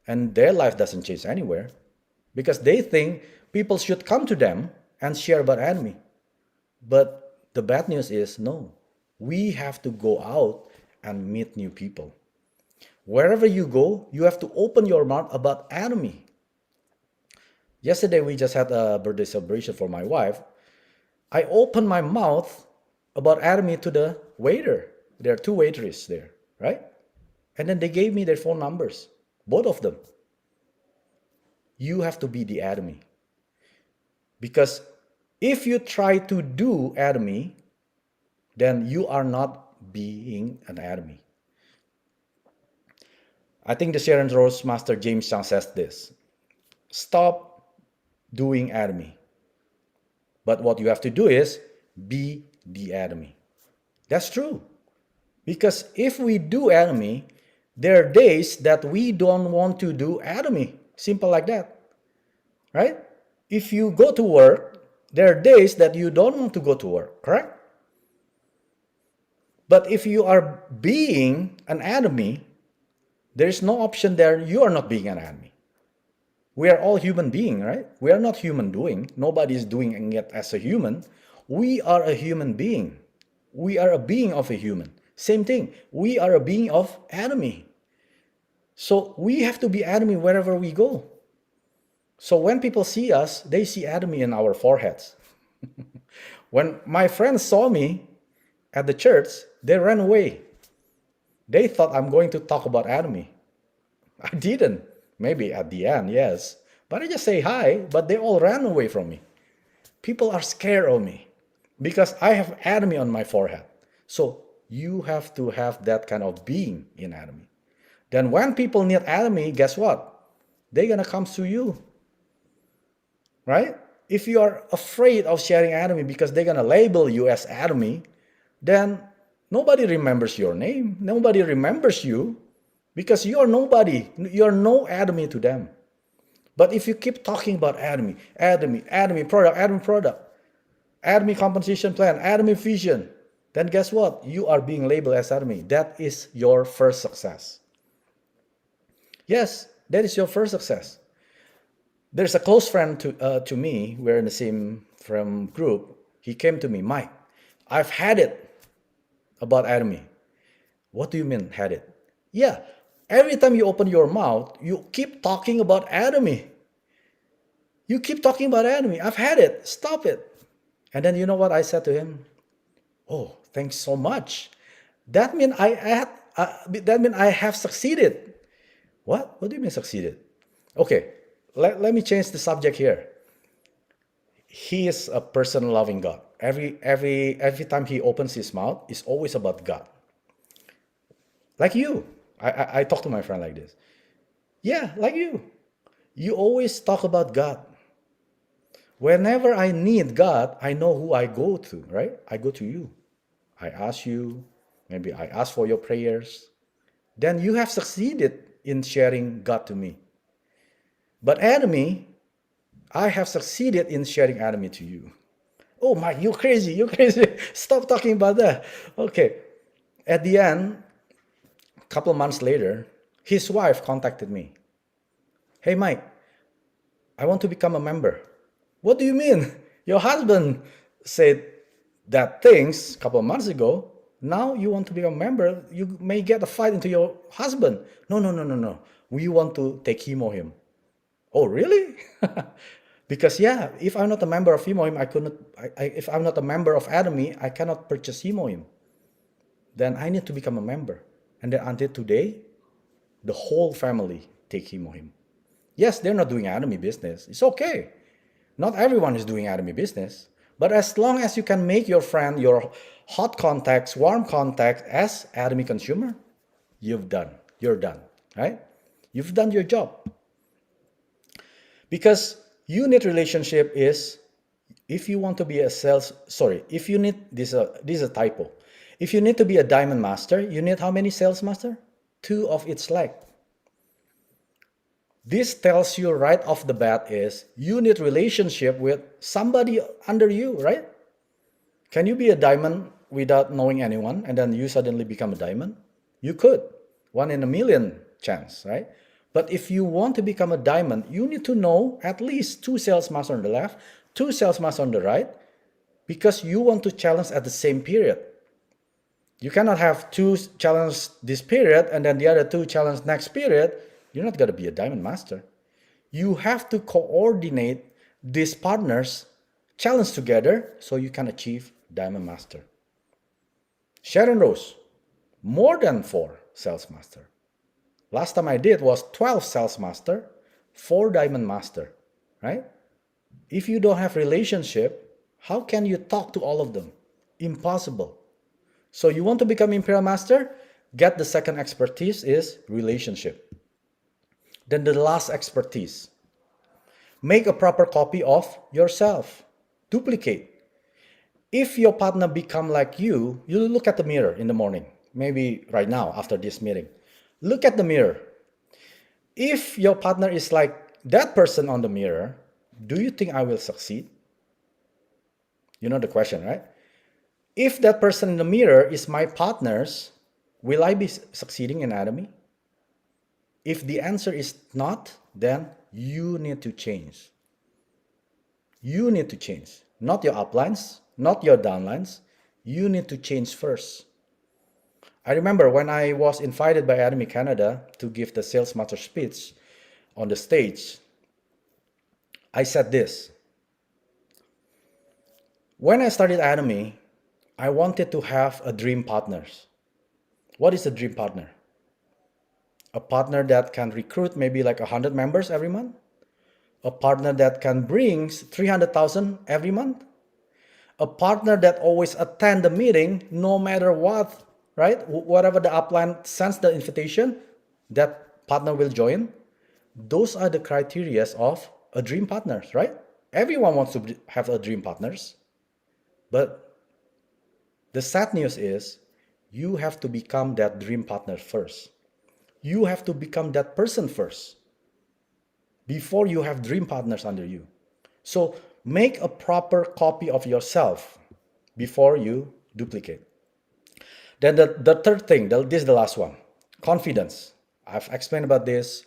And their life doesn't change anywhere because they think people should come to them and share about enemy. But the bad news is no. We have to go out and meet new people. Wherever you go, you have to open your mouth about enemy. Yesterday, we just had a birthday celebration for my wife. I opened my mouth about enemy to the waiter. There are 2 waitresses there, right? And then they gave me their phone numbers, both of them. You have to be the enemy. Because if you try to do enemy, then you are not being an enemy. I think the Sharon Rose Master James Chang says this. Stop doing enemy. But what you have to do is be the enemy. That's true. Because if we do enemy, there are days that we don't want to do enemy. Simple like that. Right? If you go to work, there are days that you don't want to go to work, correct? But if you are being an enemy, there is no option there. You are not being an enemy. We are all human being, right? We are not human doing. Nobody is doing it as a human. We are a human being. We are a being of a human. Same thing. We are a being of enemy. So we have to be enemy wherever we go. So when people see us, they see enemy in our foreheads. When my friends saw me at the church, they ran away. They thought I'm going to talk about enemy. I didn't. Maybe at the end, yes. But I just say hi, but they all ran away from me. People are scared of me because I have enemy on my forehead. So you have to have that kind of being in enemy. Then when people need enemy, guess what? They're gonna come to you, right? If you are afraid of sharing enemy because they're gonna label you as enemy, then nobody remembers your name. Nobody remembers you because you're nobody. You're no enemy to them. But if you keep talking about enemy, product, enemy compensation plan, enemy vision, then guess what? You are being labeled as enemy. That is your first success. Yes, that is your first success. There's a close friend to me. We're in the same from group. He came to me, Mike, I've had it about enemy. What do you mean had it? Yeah, every time you open your mouth, you keep talking about enemy. You keep talking about enemy. I've had it. Stop it. And then you know what I said to him? Oh, thanks so much. That mean I have succeeded. What? What do you mean succeeded? Okay, let me change the subject here. He is a person loving God. Every time he opens his mouth, it's always about God. Like you. I talk to my friend like this. Yeah, like you. You always talk about God. Whenever I need God, I know who I go to, right? I go to you. I ask you, maybe I ask for your prayers. Then you have succeeded in sharing God to me. But enemy, I have succeeded in sharing enemy to you. Oh my, you crazy, you crazy. Stop talking about that. Okay. At the end, a couple months later, his wife contacted me. Hey Mike, I want to become a member. What do you mean? Your husband said that things a couple of months ago. Now you want to become a member, you may get a fight into your husband. No, no, no, no, no. We want to take chemo him. Oh, really? Because yeah, if I'm not a member of Hemohim, I couldn't. If I'm not a member of Academy, I cannot purchase Hemohim. Then I need to become a member. And then until today, the whole family take Hemohim. Yes, they're not doing Academy business. It's okay. Not everyone is doing Academy business. But as long as you can make your friend, your hot contacts, warm contacts as Academy consumer, you've done. You're done, right? You've done your job. Because unit relationship is, if you want to be a if you need, this is a typo. If you need to be a diamond master, you need how many sales master? 2 of its like. This tells you right off the bat is you need relationship with somebody under you, right? Can you be a diamond without knowing anyone and then you suddenly become a diamond? You could. 1 in a million chance, right? But if you want to become a diamond, you need to know at least 2 sales masters on the left, 2 sales masters on the right, because you want to challenge at the same period. You cannot have 2 challenge this period and then the other 2 challenge next period. You're not going to be a diamond master. You have to coordinate these partners, challenge together so you can achieve diamond master. Sharon Rose, more than 4 sales master. Last time I did was 12 sales master, 4 diamond master, right? If you don't have relationship, how can you talk to all of them? Impossible. So you want to become imperial master? Get the second expertise is relationship. Then the last expertise. Make a proper copy of yourself. Duplicate. If your partner become like you look at the mirror in the morning. Maybe right now after this meeting. Look at the mirror. If your partner is like that person on the mirror, do you think I will succeed? You know the question, right? If that person in the mirror is my partner's, will I be succeeding in Academy? If the answer is not, then you need to change. You need to change. Not your uplines, not your downlines. You need to change first. I remember when I was invited by Academy Canada to give the sales master speech on the stage, I said this. When I started Academy, I wanted to have a dream partner. What is a dream partner? A partner that can recruit maybe like 100 members every month? A partner that can bring 300,000 every month? A partner that always attend the meeting no matter what, right? Whatever the upline sends the invitation, that partner will join. Those are the criteria of a dream partner, right? Everyone wants to have a dream partners, but the sad news is you have to become that dream partner first. You have to become that person first before you have dream partners under you. So make a proper copy of yourself before you duplicate. Then the third thing, this is the last one, confidence. I've explained about this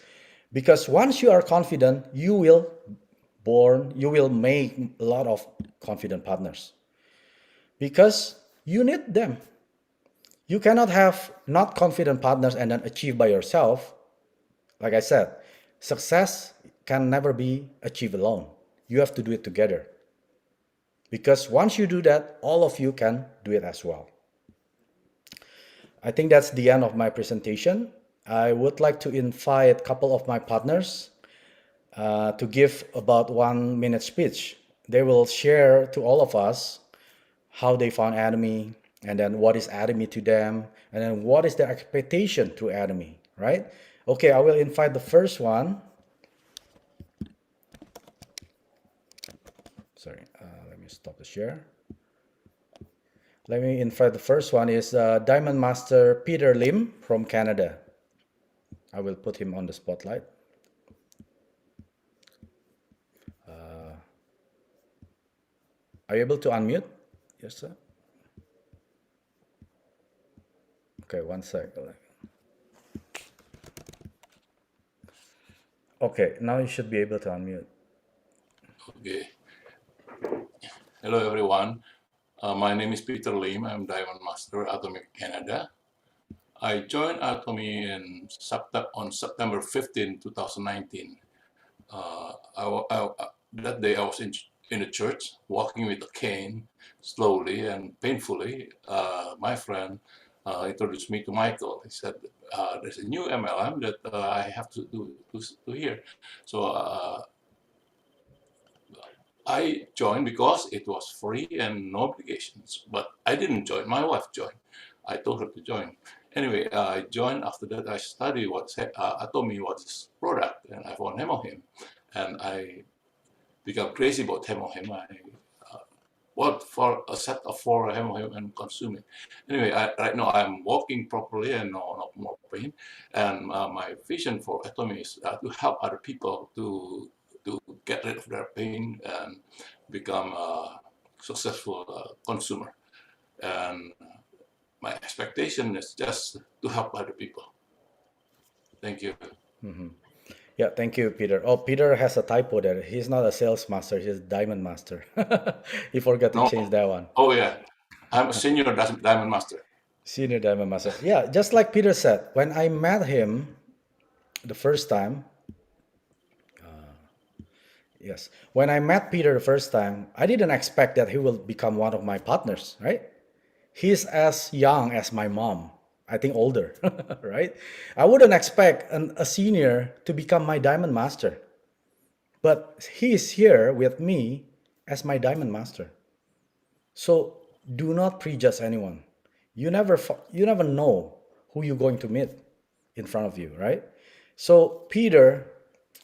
because once you are confident, you will make a lot of confident partners because you need them. You cannot have not confident partners and then achieve by yourself. Like I said, success can never be achieved alone. You have to do it together. Because once you do that, all of you can do it as well. I think that's the end of my presentation. I would like to invite a couple of my partners to give about 1 minute speech. They will share to all of us how they found Academy, and then what is Academy to them, and then what is their expectation through Academy, right? Okay, I will invite the first one. Sorry, let me stop the share. Let me invite the first one is Diamond Master Peter Lim from Canada. I will put him on the spotlight. Are you able to unmute? Yes, sir. Okay, one sec. Okay, now you should be able to unmute. Okay. Hello, everyone. My name is Peter Lim. I'm Diamond Master Atomic Canada. I joined Atomy on September 15, 2019. That day I was in the church, walking with a cane, slowly and painfully. My friend introduced me to Michael. He said, there's a new MLM that I have to do here. So I joined because it was free and no obligations, but I didn't join. My wife joined. I told her to join. Anyway, I joined. After that, I studied what Atomy was product, and I found Hemohim, and I became crazy about Hemohim. I bought for a set of 4 Hemohim and consume it. Anyway, right now I'm walking properly and no more pain. And my vision for Atomy is to help other people to get rid of their pain and become a successful consumer. And my expectation is just to help other people. Thank you. Yeah, thank you, Peter. Oh, Peter has a typo there. He's not a sales master, he's a diamond master. He forgot to No. change that one. Oh yeah, I'm a senior diamond master. Senior diamond master. Yeah, just like Peter said, when I met him the first time, yes, when I met Peter the first time, I didn't expect that he will become one of my partners, right? He's as young as my mom, I think older, right? I wouldn't expect a senior to become my diamond master, but he's here with me as my diamond master. So do not prejudge anyone. You never know who you're going to meet in front of you, right? So Peter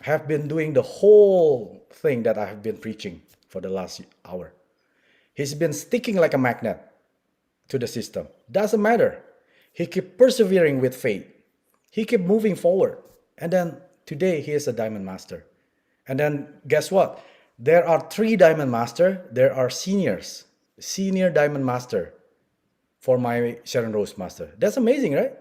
have been doing the whole thing that I have been preaching for the last hour. He's been sticking like a magnet to the system. Doesn't matter. He keep persevering with faith. He keep moving forward. And then today he is a diamond master. And then guess what? There are 3 diamond master. There are seniors. Senior diamond master for my Sharon Rose master. That's amazing, right?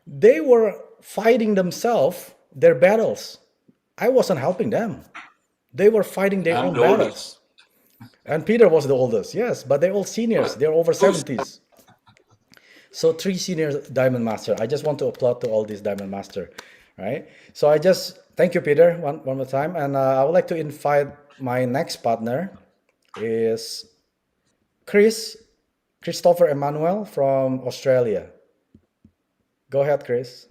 They were fighting themselves their battles. I wasn't helping them. They were fighting their I'm own the oldest. battles. And Peter was the oldest, yes, but they're all But seniors. They're over who's 70s. So three senior Diamond Master. I just want to applaud to all these Diamond Master, right? So I just thank you, Peter, one more time, and I would like to invite my next partner is Chris, Christopher Emmanuel from Australia. Go ahead, Chris.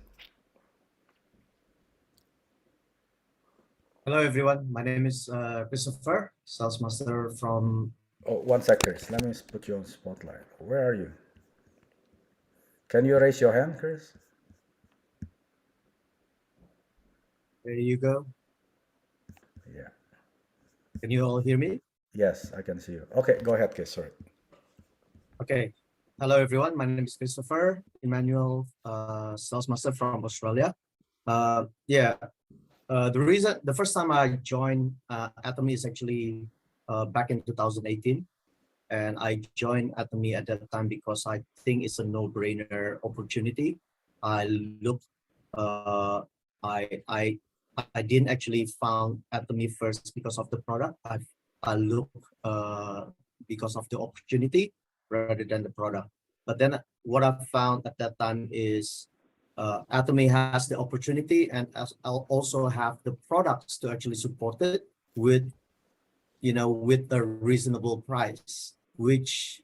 Hello, everyone. My name is Christopher, sales master from. Oh, one sec, Chris. Let me put you on spotlight. Where are you? Can you raise your hand, Chris? There you go. Yeah. Can you all hear me? Yes, I can see you. Okay, go ahead, Chris. Sorry. Okay. Hello, everyone. My name is Christopher Emmanuel, sales master from Australia. Yeah. The first time I joined Atomy is actually back in 2018. And I joined Atomy at that time because I think it's a no-brainer opportunity. I looked, uh, I I didn't actually found Atomy first because of the product. I look because of the opportunity rather than the product. But then what I found at that time is Atomy has the opportunity and I'll also have the products to actually support it with with a reasonable price, which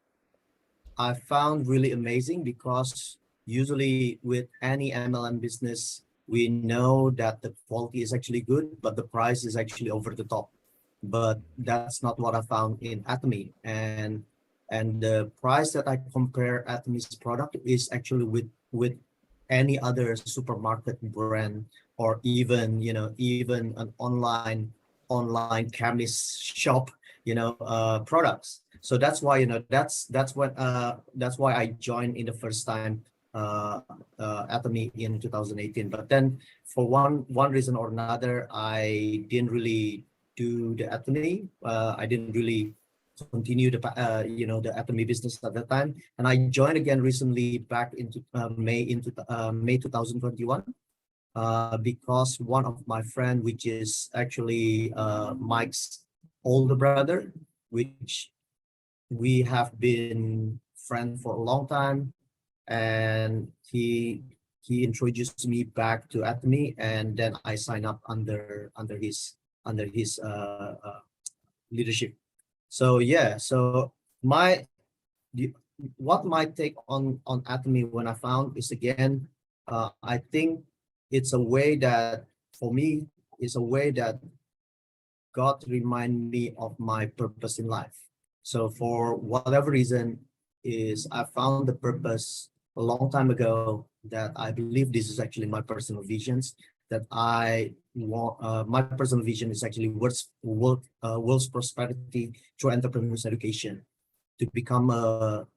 I found really amazing because usually with any MLM business, we know that the quality is actually good, but the price is actually over the top. But that's not what I found in Atomy. And the price that I compare Atomy's product is actually with any other supermarket brand or even even an online chemist shop products. So that's why that's why I joined in the first time Atomy in 2018. But then for one reason or another, I didn't really do the Atomy. I didn't really continue the Atomy business at that time, and I joined again recently back into May 2021 because one of my friend, which is actually Mike's older brother, which we have been friends for a long time, and he introduced me back to Atomy, and then I signed up under his leadership. So yeah, so my the, what my take on Atomy when I found is again, I think it's a way that for me is a way that God remind me of my purpose in life. So for whatever reason, is I found the purpose a long time ago that I believe this is actually my personal visions that I want. My personal vision is actually world's prosperity through entrepreneurs education to become a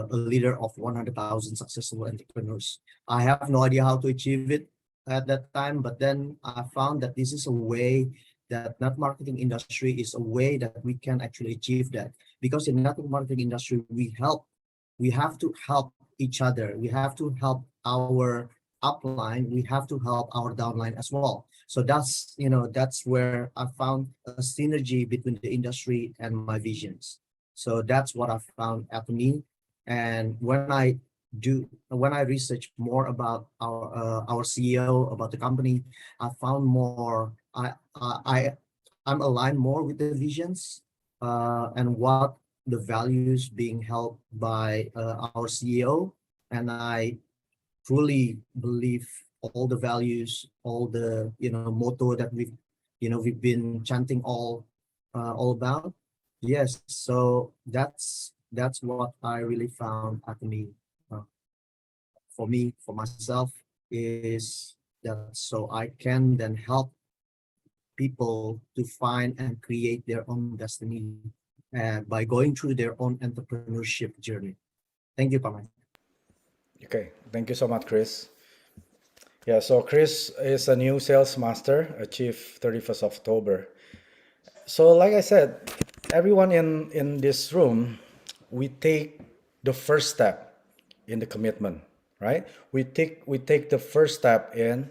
leader of 100,000 successful entrepreneurs. I have no idea how to achieve it at that time, but then I found that this is a way that network marketing industry is a way that we can actually achieve that. Because in network marketing industry, we have to help each other. We have to help our upline. We have to help our downline as well. So that's where I found a synergy between the industry and my visions. So that's what I found at me. And when I research more about our CEO, about the company, I found more. I'm aligned more with the visions and what the values being held by our CEO, and I truly believe all the values, all the motto that we've been chanting all about. Yes, so that's what I really found at me. Uh, for me, for myself, is that so I can then help people to find and create their own destiny by going through their own entrepreneurship journey. Thank you, Paman. Okay, thank you so much, Chris. Yeah, so Chris is a new sales master, achieved 31st October. So, like I said, everyone in this room, we take the first step in the commitment, right? We take the first step in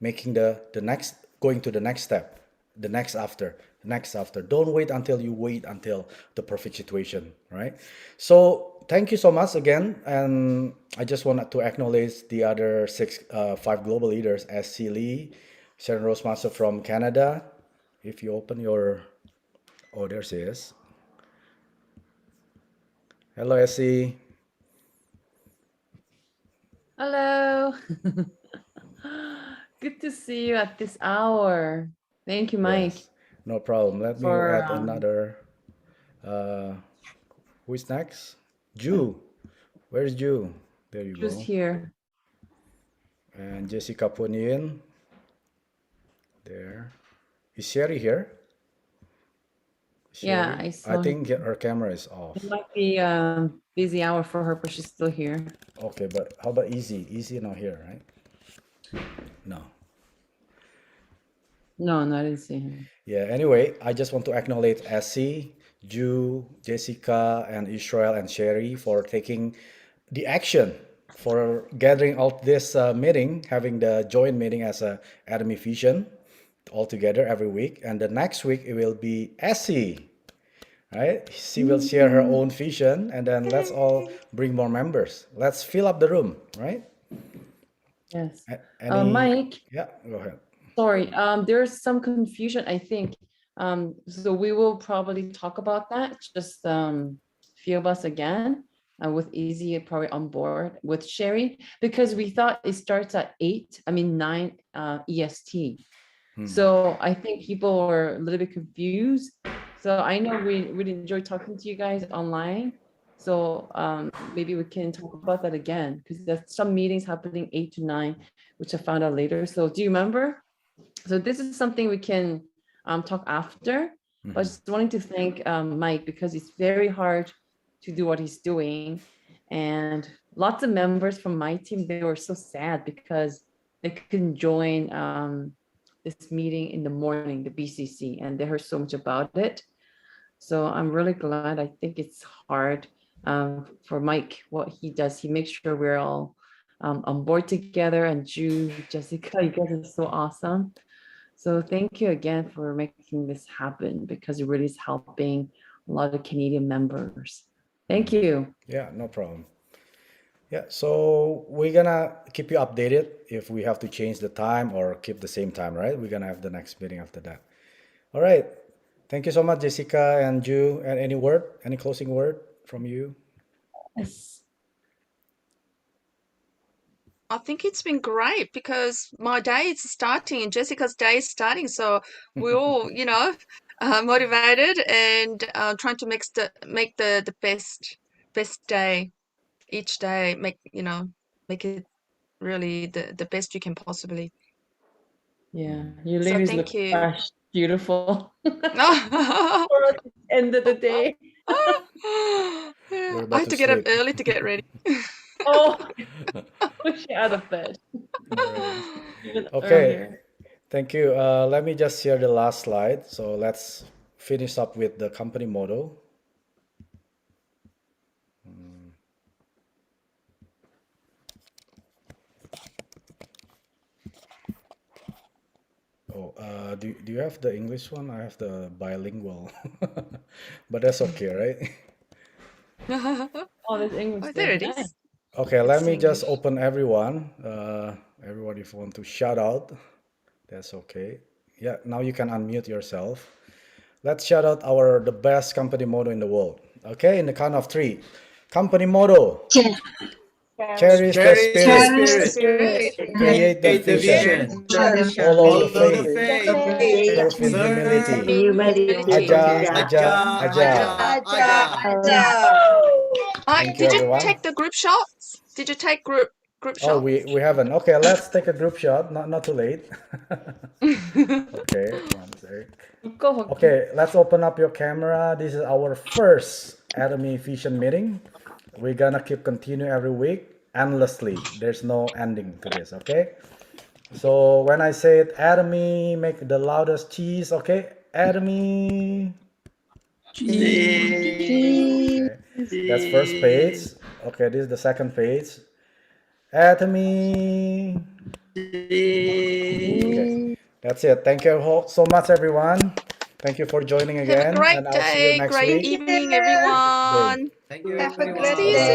making the next, going to the next step, the next after, next after. Don't wait until you wait until the perfect situation, right? So thank you so much again, and I just wanted to acknowledge the other five global leaders: SC Lee, Sharon Rosemaster from Canada. If you open your, oh, there she is. Hello, SC. Hello. Good to see you at this hour. Thank you, Mike, Yes, no problem. Let me for add another. Who is next? Ju. Where's Ju? There you just go. here. And Jessica Punin. There. Is Sherry here? Yeah, Sherry? I I saw think her camera is off. it might be a busy hour for her, but she's still here. Okay, but how about Easy? Easy not here, right? No. No, I didn't see him. Yeah, anyway, I just want to acknowledge Essie, Ju, Jessica, and Israel and Sherry for taking the action for gathering out this meeting, having the joint meeting as a Academy Fusion all together every week. And the next week it will be Essie, right? She will share her own vision, and then let's all bring more members. Let's fill up the room, right? Yes. Any? Mike, Yeah, go ahead. sorry. There's some confusion, I think. So we will probably talk about that. Just few of us again. With Easy probably on board with Sherry, because we thought it starts at 9 EST. So I think people were a little bit confused. So I know we really enjoyed talking to you guys online. So maybe we can talk about that again, because there's some meetings happening 8 to 9, which I found out later. So do you remember? So this is something we can talk after. But I just wanting to thank Mike, because it's very hard to do what he's doing. And lots of members from my team, they were so sad because they couldn't join this meeting in the morning, the BCC, and they heard so much about it. So I'm really glad. I think it's hard for Mike, what he does. He makes sure we're all on board together. And Ju, Jessica, you guys are so awesome. So thank you again for making this happen, because it really is helping a lot of Canadian members. Thank you. Yeah, no problem. Yeah, so we're gonna keep you updated if we have to change the time or keep the same time, right? We're gonna have the next meeting after that. All right. Thank you so much, Jessica and Ju. And any closing word from you? Yes. I think it's been great because my day is starting and Jessica's day is starting. So we're all, motivated and trying to make the best day each day. Make it really the best you can possibly. Yeah, you So ladies look thank you. fresh, beautiful. Yeah, For the end of the day. We're I about have to to get up sleep. early to get ready. Oh, push you out of bed. All right. Even Okay. earlier. Thank you. Let me just share the last slide. So let's finish up with the company motto. Oh, do you have the English one? I have the bilingual, but that's okay, right? Oh, there's English Oh, there. there it Nice. is. Okay, let It's me just English. open everyone. Everyone, if you want to shout out, that's okay. Yeah, now you can unmute yourself. Let's shout out the best company motto in the world. Okay, in the count of three. Company motto: cherish the Cherish the spirit, spirit, Spirit. create the create the vision, vision, follow the follow the faith, faith, serve in serve humility. in humility. Aja, Aja, aja, aja. aja. Thank you, Did you everyone. take the group shots? Did you take group Oh, shots? we haven't. Okay, let's take a group shot. Not too late. Okay, one sec. Go. Okay, let's open up your camera. This is our first Academy Fusion meeting. We're gonna keep continue every week endlessly. There's no ending to this, okay? So when I say it, Academy, make the loudest cheese, okay? Academy. Okay, that's first page. Okay, this is the second page. Atomy. Okay, that's it. Thank you so much, everyone. Thank you for joining Have a again, great and I'll see you day, next great week. evening, Good day. everyone. Thank you, Have a everyone. good See you day. soon.